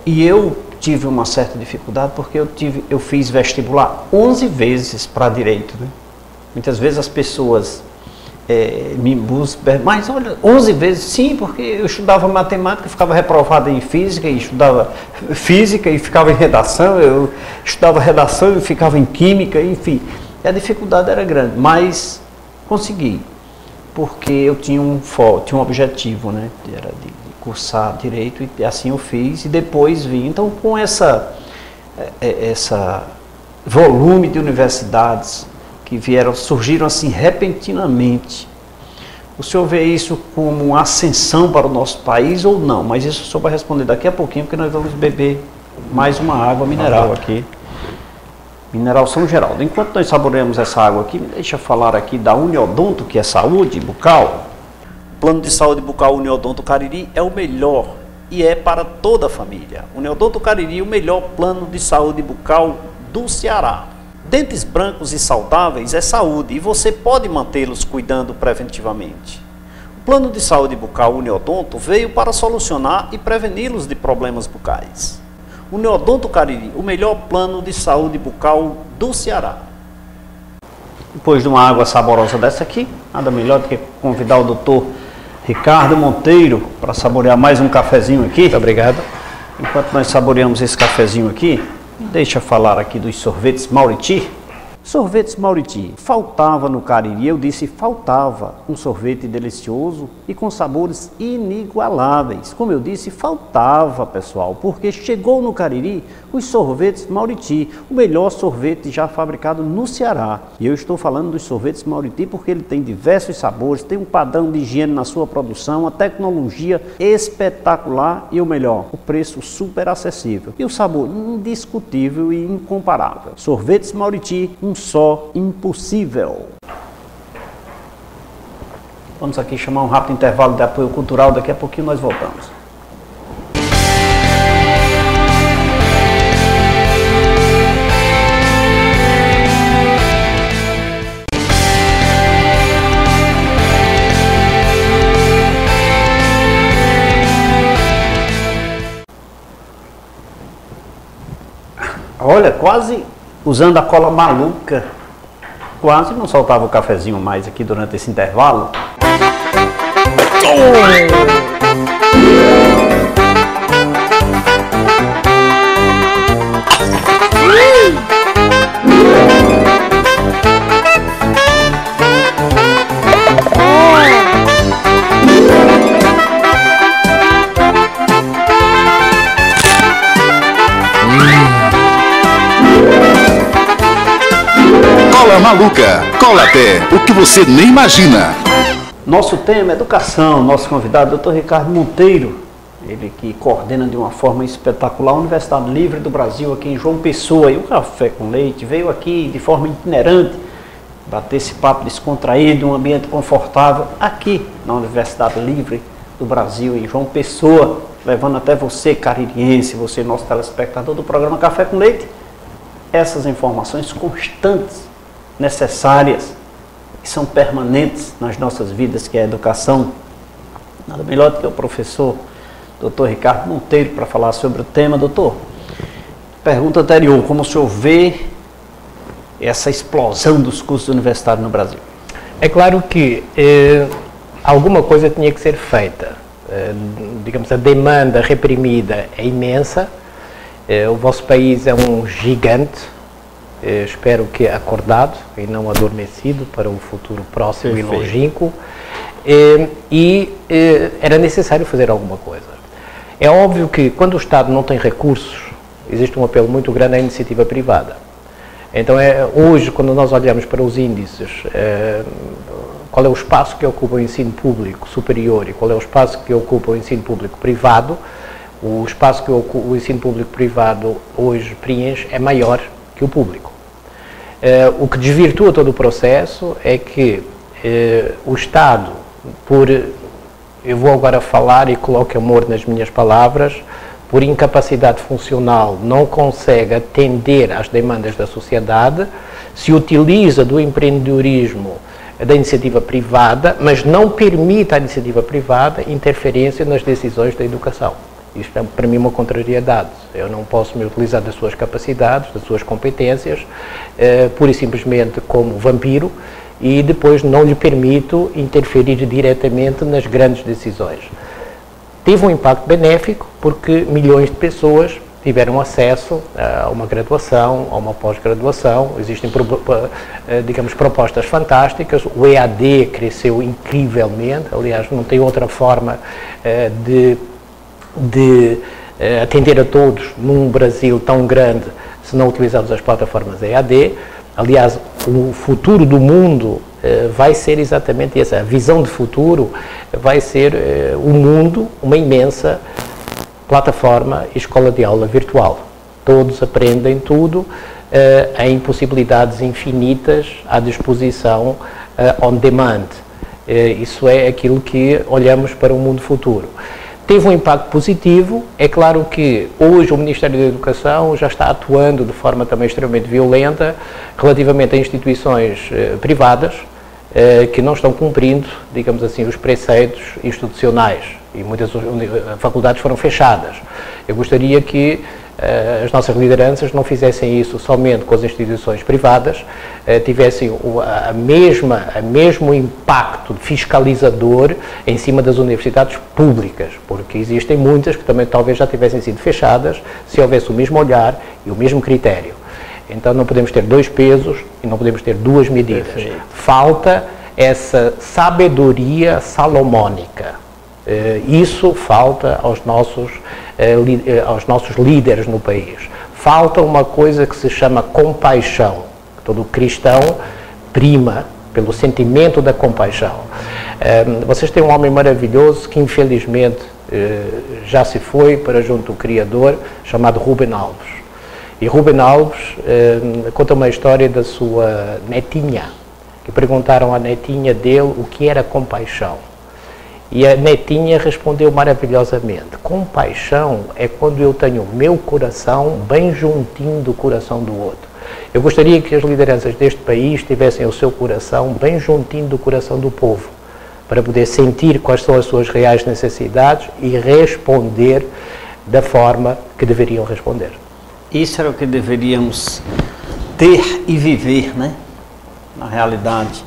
e eu tive uma certa dificuldade porque eu fiz vestibular 11 vezes para direito. Né? Muitas vezes as pessoas me buscam, mas olha, 11 vezes, sim, porque eu estudava matemática, ficava reprovado em física, e estudava física e ficava em redação, eu estudava redação e ficava em química, enfim, a dificuldade era grande, mas consegui, porque eu tinha um objetivo, né, era de cursar direito, e assim eu fiz, e depois vim. Então, com essa volume de universidades que surgiram assim repentinamente, o senhor vê isso como uma ascensão para o nosso país ou não? Mas isso o senhor vai responder daqui a pouquinho, porque nós vamos beber mais uma água mineral aqui. Mineral São Geraldo. Enquanto nós saboreamos essa água aqui, me deixa falar aqui da Uniodonto, que é saúde bucal. O plano de saúde bucal Uniodonto Cariri é o melhor e é para toda a família. Uniodonto Cariri, o melhor plano de saúde bucal do Ceará. Dentes brancos e saudáveis é saúde e você pode mantê-los cuidando preventivamente. O plano de saúde bucal Uniodonto veio para solucionar e preveni-los de problemas bucais. Uniodonto Cariri, o melhor plano de saúde bucal do Ceará. Depois de uma água saborosa dessa aqui, nada melhor do que convidar o doutor Ricardo Monteiro para saborear mais um cafezinho aqui. Muito obrigado. Enquanto nós saboreamos esse cafezinho aqui, deixa eu falar aqui dos sorvetes Mauriti. Sorvetes Mauriti. Faltava no Cariri, eu disse faltava um sorvete delicioso e com sabores inigualáveis. Como eu disse, faltava, pessoal, porque chegou no Cariri os sorvetes Mauriti, o melhor sorvete já fabricado no Ceará. E eu estou falando dos sorvetes Mauriti porque ele tem diversos sabores, tem um padrão de higiene na sua produção, uma tecnologia espetacular e o melhor, o preço super acessível e o sabor indiscutível e incomparável. Sorvetes Mauriti, um só impossível. Vamos aqui chamar um rápido intervalo de apoio cultural, daqui a pouquinho nós voltamos. Olha, quase usando a cola maluca, quase não soltava o cafezinho mais aqui durante esse intervalo. Cola maluca, cola até o que você nem imagina. Nosso tema é educação, nosso convidado, Dr. Ricardo Monteiro, ele que coordena de uma forma espetacular a Universidade Livre do Brasil aqui em João Pessoa, e o Café com Leite veio aqui de forma itinerante, bater esse papo descontraído, um ambiente confortável aqui na Universidade Livre do Brasil em João Pessoa, levando até você, caririense, você, nosso telespectador do programa Café com Leite, essas informações constantes, necessárias, que são permanentes nas nossas vidas, que é a educação. Nada melhor do que o professor Dr. Ricardo Monteiro para falar sobre o tema. Doutor, pergunta anterior, como o senhor vê essa explosão dos cursos universitários no Brasil? É claro que alguma coisa tinha que ser feita. Digamos, a demanda reprimida é imensa. O vosso país é um gigante. Espero que acordado e não adormecido para um futuro próximo. Perfeito. E longínquo, era necessário fazer alguma coisa. É óbvio que quando o Estado não tem recursos, existe um apelo muito grande à iniciativa privada. Então, hoje, quando nós olhamos para os índices, qual é o espaço que ocupa o ensino público superior e qual é o espaço que ocupa o ensino público privado, o espaço que o ensino público privado hoje preenche é maior que o público. O que desvirtua todo o processo é que o Estado, eu vou agora falar e coloco amor nas minhas palavras, por incapacidade funcional não consegue atender às demandas da sociedade, se utiliza do empreendedorismo da iniciativa privada, mas não permite à iniciativa privada interferência nas decisões da educação. Isto é, para mim, uma contrariedade. Eu não posso me utilizar das suas capacidades, das suas competências, pura e simplesmente como vampiro, e depois não lhe permito interferir diretamente nas grandes decisões. Teve um impacto benéfico porque milhões de pessoas tiveram acesso a uma graduação, a uma pós-graduação. Existem, digamos, propostas fantásticas. O EAD cresceu incrivelmente. Aliás, não tem outra forma de atender a todos num Brasil tão grande se não utilizarmos as plataformas EAD. Aliás, o futuro do mundo vai ser exatamente essa. A visão de futuro vai ser o mundo, uma imensa plataforma e escola de aula virtual. Todos aprendem tudo em possibilidades infinitas à disposição on demand. Isso é aquilo que olhamos para o mundo futuro. Teve um impacto positivo. É claro que hoje o Ministério da Educação já está atuando de forma também extremamente violenta relativamente a instituições privadas que não estão cumprindo, digamos assim, os preceitos institucionais, e muitas faculdades foram fechadas. Eu gostaria que as nossas lideranças não fizessem isso somente com as instituições privadas, tivessem o mesmo impacto fiscalizador em cima das universidades públicas, porque existem muitas que também talvez já tivessem sido fechadas se houvesse o mesmo olhar e o mesmo critério. Então não podemos ter dois pesos e não podemos ter duas medidas. Perfeito. Falta essa sabedoria salomónica. Isso falta aos nossos líderes no país. Falta uma coisa que se chama compaixão. Todo cristão prima pelo sentimento da compaixão. Vocês têm um homem maravilhoso que infelizmente já se foi para junto do Criador, chamado Rubem Alves. E Rubem Alves conta uma história da sua netinha, que perguntaram à netinha dele o que era compaixão. E a netinha respondeu maravilhosamente: compaixão é quando eu tenho o meu coração bem juntinho do coração do outro. Eu gostaria que as lideranças deste país tivessem o seu coração bem juntinho do coração do povo, para poder sentir quais são as suas reais necessidades e responder da forma que deveriam responder. Isso era o que deveríamos ter e viver, né? Na realidade.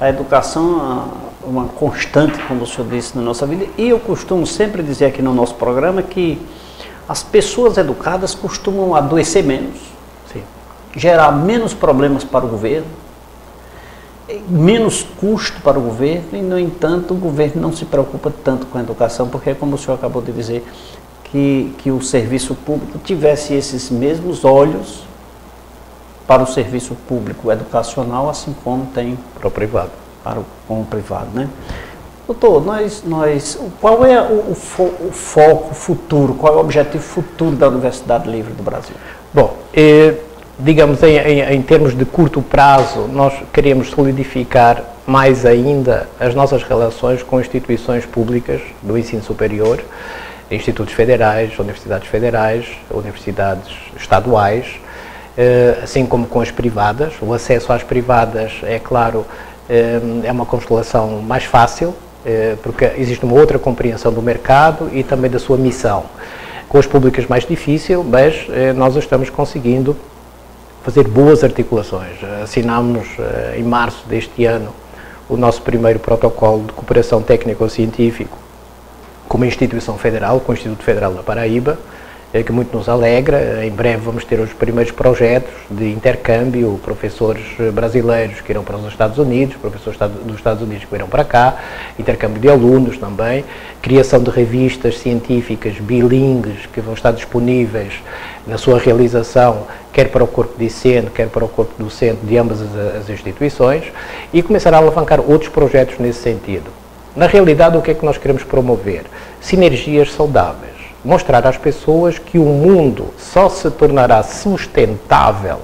A educação é uma constante, como o senhor disse, na nossa vida. E eu costumo sempre dizer aqui no nosso programa que as pessoas educadas costumam adoecer menos, Sim. gerar menos problemas para o governo, menos custo para o governo, e, no entanto, o governo não se preocupa tanto com a educação, porque, como o senhor acabou de dizer, que o serviço público tivesse esses mesmos olhos para o serviço público educacional, assim como tem Para o privado. Com o privado, né? Doutor, qual é o foco futuro, qual é o objetivo futuro da Universidade Livre do Brasil? Bom, digamos, em termos de curto prazo, nós queremos solidificar mais ainda as nossas relações com instituições públicas do ensino superior, institutos federais, universidades estaduais, assim como com as privadas. O acesso às privadas, é claro, é uma constelação mais fácil, porque existe uma outra compreensão do mercado e também da sua missão. Com as públicas mais difícil, mas nós estamos conseguindo fazer boas articulações. Assinámos em março deste ano o nosso primeiro protocolo de cooperação técnico-científico com uma instituição federal, com o Instituto Federal da Paraíba, que muito nos alegra. Em breve vamos ter os primeiros projetos de intercâmbio, professores brasileiros que irão para os Estados Unidos, professores dos Estados Unidos que virão para cá, intercâmbio de alunos também, criação de revistas científicas bilíngues que vão estar disponíveis na sua realização, quer para o corpo discente, quer para o corpo docente de ambas as instituições, e começar a alavancar outros projetos nesse sentido. Na realidade, o que é que nós queremos promover? Sinergias saudáveis. Mostrar às pessoas que o mundo só se tornará sustentável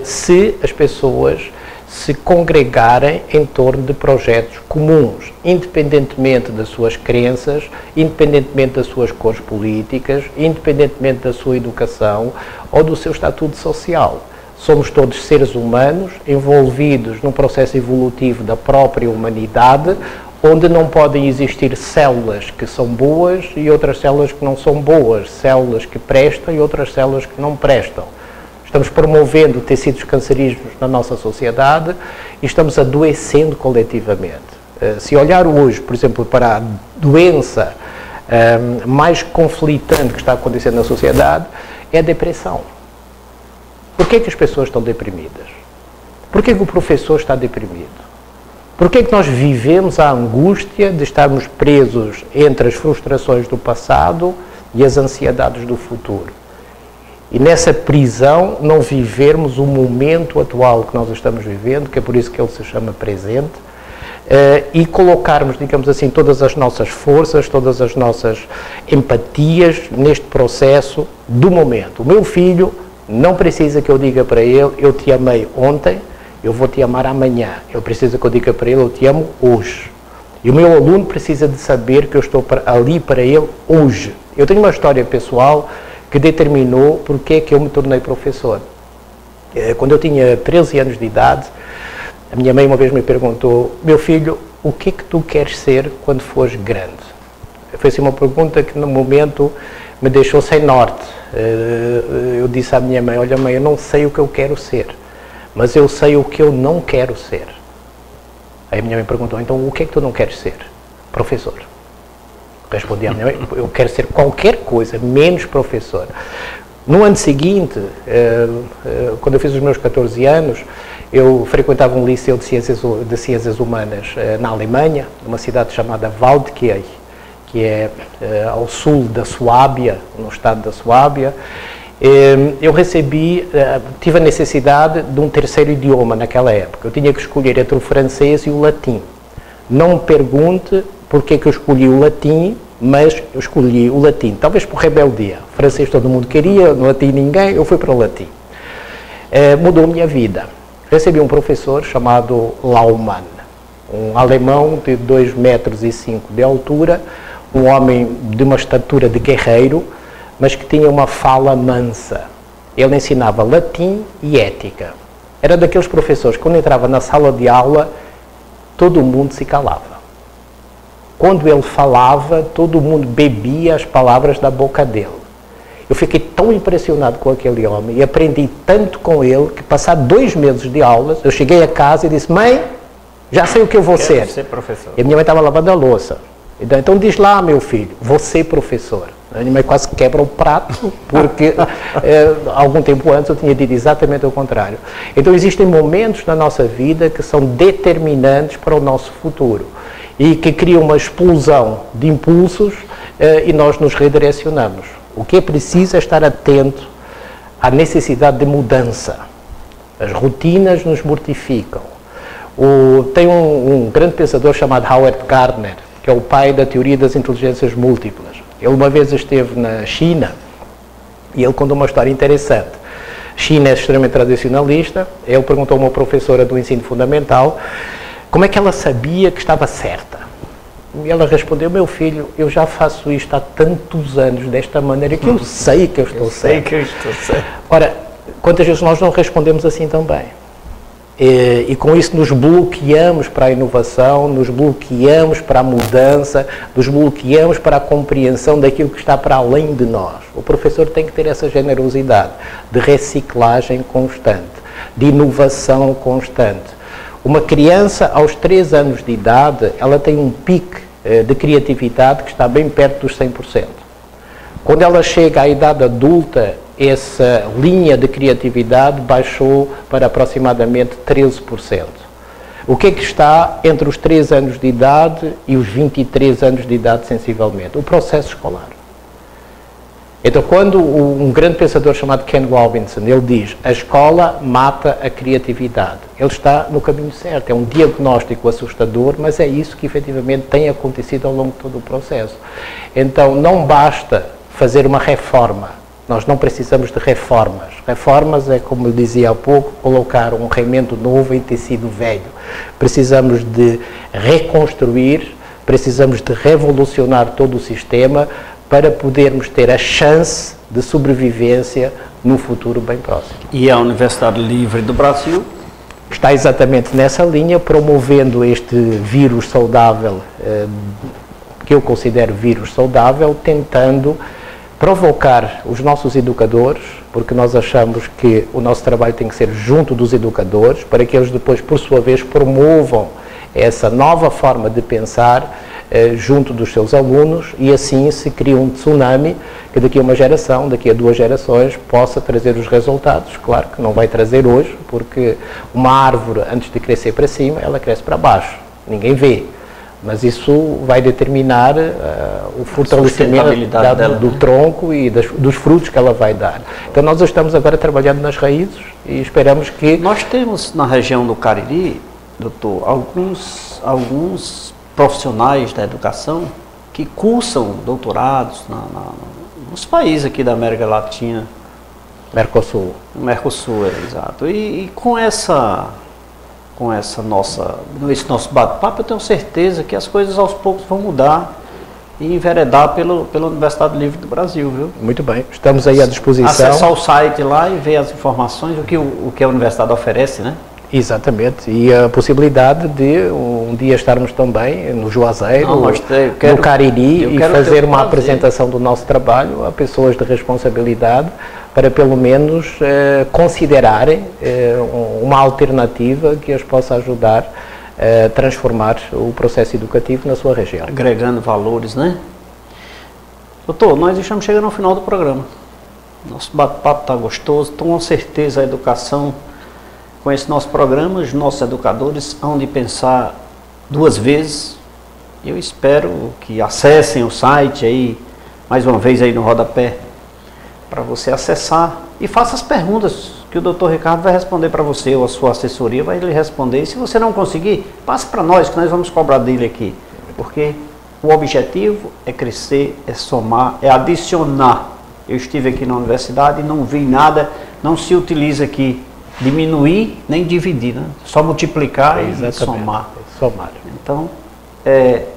se as pessoas se congregarem em torno de projetos comuns, independentemente das suas crenças, independentemente das suas cores políticas, independentemente da sua educação ou do seu estatuto social. Somos todos seres humanos envolvidos num processo evolutivo da própria humanidade, onde não podem existir células que são boas e outras células que não são boas, células que prestam e outras células que não prestam. Estamos promovendo tecidos cancerígenos na nossa sociedade e estamos adoecendo coletivamente. Se olhar hoje, por exemplo, para a doença mais conflitante que está acontecendo na sociedade, é a depressão. Por que as pessoas estão deprimidas? Por que o professor está deprimido? Por que nós vivemos a angústia de estarmos presos entre as frustrações do passado e as ansiedades do futuro? E nessa prisão não vivermos o momento atual que nós estamos vivendo, que é por isso que ele se chama presente, e colocarmos, digamos assim, todas as nossas forças, todas as nossas empatias neste processo do momento. O meu filho não precisa que eu diga para ele: eu te amei ontem, eu vou te amar amanhã. Ele precisa que eu diga para ele: eu te amo hoje. E o meu aluno precisa de saber que eu estou ali para ele hoje. Eu tenho uma história pessoal que determinou porque é que eu me tornei professor. Quando eu tinha 13 anos de idade, a minha mãe uma vez me perguntou: meu filho, o que é que tu queres ser quando fores grande? Foi assim uma pergunta que no momento me deixou sem norte. Eu disse à minha mãe: olha mãe, eu não sei o que eu quero ser, mas eu sei o que eu não quero ser. Aí a minha mãe perguntou: então o que é que tu não queres ser? Professor. Respondi à minha mãe: eu quero ser qualquer coisa, menos professor. No ano seguinte, quando eu fiz os meus 14 anos, eu frequentava um liceu de ciências humanas na Alemanha, numa cidade chamada Waldkirch, que é ao sul da Suábia, no estado da Suábia. Eu tive a necessidade de um terceiro idioma naquela época. Eu tinha que escolher entre o francês e o latim. Não me pergunte porque é que eu escolhi o latim, mas eu escolhi o latim, talvez por rebeldia. O francês todo mundo queria, no latim ninguém, eu fui para o latim. Mudou a minha vida. recebi um professor chamado Laumann, um alemão de 2,5 metros de altura, um homem de uma estatura de guerreiro, mas que tinha uma fala mansa. Ele ensinava latim e ética. Era daqueles professores que, quando entrava na sala de aula, todo mundo se calava. Quando ele falava, todo mundo bebia as palavras da boca dele. Eu fiquei tão impressionado com aquele homem e aprendi tanto com ele que, passado 2 meses de aulas, eu cheguei a casa e disse: mãe, já sei o que eu vou ser. Ser professor. E a minha mãe estava lavando a louça. Então diz lá, meu filho, vou ser professor. A minha mãe quase quebra o prato, porque algum tempo antes eu tinha dito exatamente o contrário. Então existem momentos na nossa vida que são determinantes para o nosso futuro e que criam uma explosão de impulsos e nós nos redirecionamos. O que é preciso é estar atento à necessidade de mudança. As rotinas nos mortificam. Tem um grande pensador chamado Howard Gardner, que é o pai da teoria das inteligências múltiplas. Ele uma vez esteve na China e ele contou uma história interessante. A China é extremamente tradicionalista. Ele perguntou a uma professora do ensino fundamental como é que ela sabia que estava certa. E ela respondeu: meu filho, eu já faço isto há tantos anos desta maneira que eu sei que eu estou certo. Ora, quantas vezes nós não respondemos assim também? E com isso nos bloqueamos para a inovação, nos bloqueamos para a mudança, nos bloqueamos para a compreensão daquilo que está para além de nós. O professor tem que ter essa generosidade de reciclagem constante, de inovação constante. Uma criança aos 3 anos de idade, ela tem um pico de criatividade que está bem perto dos 100%. Quando ela chega à idade adulta, essa linha de criatividade baixou para aproximadamente 13%. O que é que está entre os 3 anos de idade e os 23 anos de idade, sensivelmente? O processo escolar. Então, quando um grande pensador chamado Ken Robinson, ele diz: a escola mata a criatividade, ele está no caminho certo. É um diagnóstico assustador, mas é isso que efetivamente tem acontecido ao longo de todo o processo. Então, não basta fazer uma reforma, nós não precisamos de reformas. Reformas é, como eu dizia há pouco, colocar um remendo novo em tecido velho. Precisamos de reconstruir, precisamos de revolucionar todo o sistema para podermos ter a chance de sobrevivência no futuro bem próximo. E a Universidade Livre do Brasil está exatamente nessa linha, promovendo este vírus saudável, que eu considero vírus saudável, tentando provocar os nossos educadores, porque nós achamos que o nosso trabalho tem que ser junto dos educadores, para que eles depois, por sua vez, promovam essa nova forma de pensar junto dos seus alunos, e assim se cria um tsunami que daqui a uma geração, daqui a 2 gerações, possa trazer os resultados. Claro que não vai trazer hoje, porque uma árvore, antes de crescer para cima, ela cresce para baixo, ninguém vê. Mas isso vai determinar o fortalecimento do tronco e dos frutos que ela vai dar. Então nós estamos agora trabalhando nas raízes e esperamos que... Nós temos na região do Cariri, doutor, alguns profissionais da educação que cursam doutorados nos países aqui da América Latina. Mercosul. Mercosul, exato. E com esse nosso bate-papo, eu tenho certeza que as coisas aos poucos vão mudar e enveredar pela Universidade Livre do Brasil, viu? Muito bem, estamos aí à disposição. Acessar o site lá e ver as informações, o que a universidade oferece, né? Exatamente, e a possibilidade de um dia estarmos também no Juazeiro, no Cariri, e fazer uma apresentação do nosso trabalho a pessoas de responsabilidade, para pelo menos considerarem uma alternativa que as possa ajudar a transformar o processo educativo na sua região. Agregando valores, né? Doutor, nós estamos chegando ao final do programa. Nosso bate-papo está gostoso, com certeza a educação, com esse nosso programa, os nossos educadores hão de pensar 2 vezes. Eu espero que acessem o site aí, mais uma vez aí no rodapé, para você acessar e faça as perguntas que o doutor Ricardo vai responder para você, ou a sua assessoria vai lhe responder. E se você não conseguir, passe para nós, que nós vamos cobrar dele aqui. Porque o objetivo é crescer, é somar, é adicionar. Eu estive aqui na universidade e não vi nada, não se utiliza aqui diminuir nem dividir, né? Só multiplicar e somar. Somar. Então,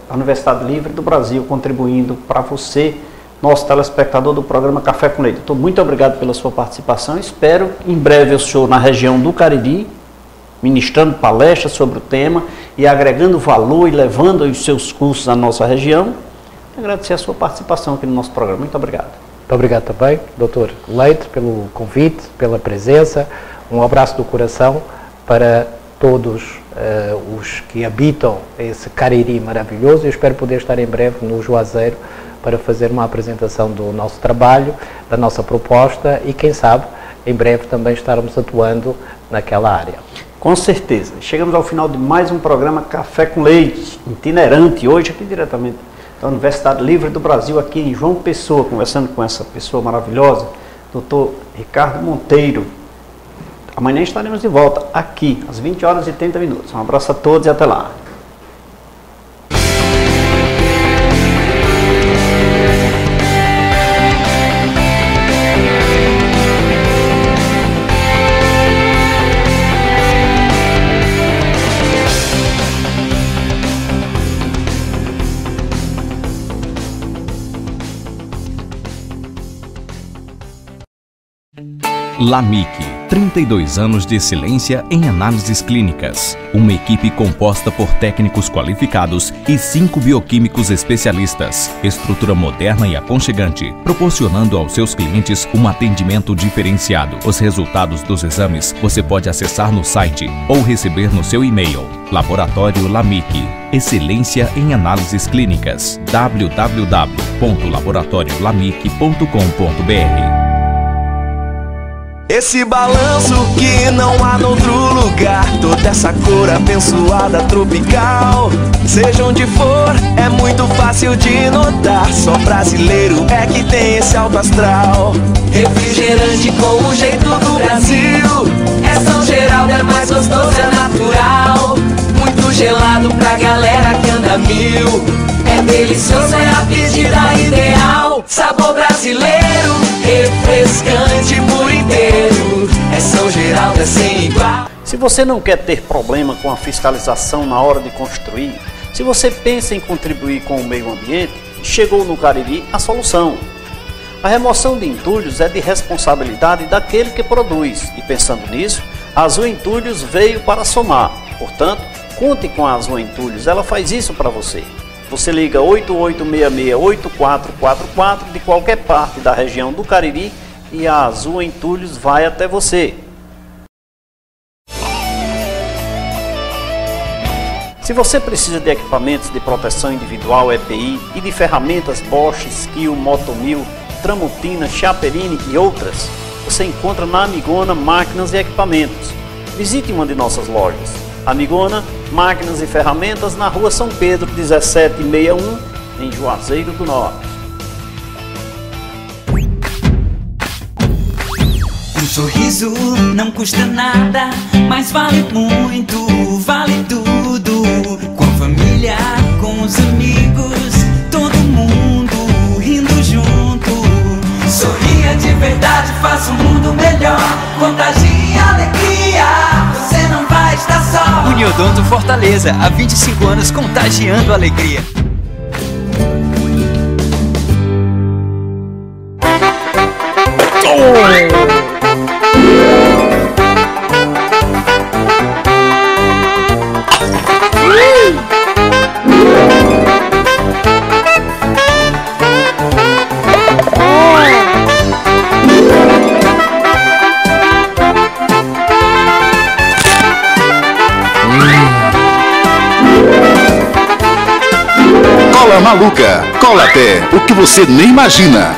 a Universidade Livre do Brasil contribuindo para você, nosso telespectador do programa Café com Leite. Então, muito obrigado pela sua participação. Espero em breve o senhor na região do Cariri, ministrando palestras sobre o tema e agregando valor e levando os seus cursos à nossa região. Agradecer a sua participação aqui no nosso programa. Muito obrigado. Muito obrigado também, Dr. Leite, pelo convite, pela presença. Um abraço do coração para todos os que habitam esse Cariri maravilhoso. Eu espero poder estar em breve no Juazeiro para fazer uma apresentação do nosso trabalho, da nossa proposta e, quem sabe, em breve também estarmos atuando naquela área. Com certeza. Chegamos ao final de mais um programa Café com Leite, itinerante, hoje aqui diretamente da Universidade Livre do Brasil, aqui em João Pessoa, conversando com essa pessoa maravilhosa, Dr. Ricardo Monteiro. Amanhã estaremos de volta aqui, às 20h30. Um abraço a todos e até lá. LAMIC, 32 anos de excelência em análises clínicas. Uma equipe composta por técnicos qualificados e 5 bioquímicos especialistas. Estrutura moderna e aconchegante, proporcionando aos seus clientes um atendimento diferenciado. Os resultados dos exames você pode acessar no site ou receber no seu e-mail. Laboratório LAMIC, excelência em análises clínicas. www.laboratoriolamic.com.br. Esse balanço que não há noutro lugar, toda essa cor abençoada tropical. Seja onde for, é muito fácil de notar, só brasileiro é que tem esse alto astral. Refrigerante com o jeito do Brasil, é São Geraldo, é mais gostoso, é natural. Muito gelado pra galera que anda mil, é delicioso, é a pedida ideal. Sabor brasileiro, refrescante por inteiro, é São Geraldo, é sem igual. Se você não quer ter problema com a fiscalização na hora de construir, se você pensa em contribuir com o meio ambiente, chegou no Cariri a solução. A remoção de entulhos é de responsabilidade daquele que produz, e pensando nisso, a Azul Entulhos veio para somar. Portanto, conte com a Azul Entulhos, ela faz isso para você. Você liga 8866-8444 de qualquer parte da região do Cariri e a Azul Entulhos vai até você. Se você precisa de equipamentos de proteção individual EPI e de ferramentas Bosch, Skill, Motomil, Tramontina, Chaperini e outras, você encontra na Amigona Máquinas e Equipamentos. Visite uma de nossas lojas. Amigona, Máquinas e Ferramentas, na Rua São Pedro, 1761, em Juazeiro do Norte. Um sorriso não custa nada, mas vale muito, vale tudo. Com a família, com os amigos, todo mundo rindo junto. Sorria de verdade, faça o mundo melhor. Contagie alegria, você não vai estar só. Uniodonto Fortaleza, há 25 anos contagiando alegria. Cola Maluca, cola até o que você nem imagina.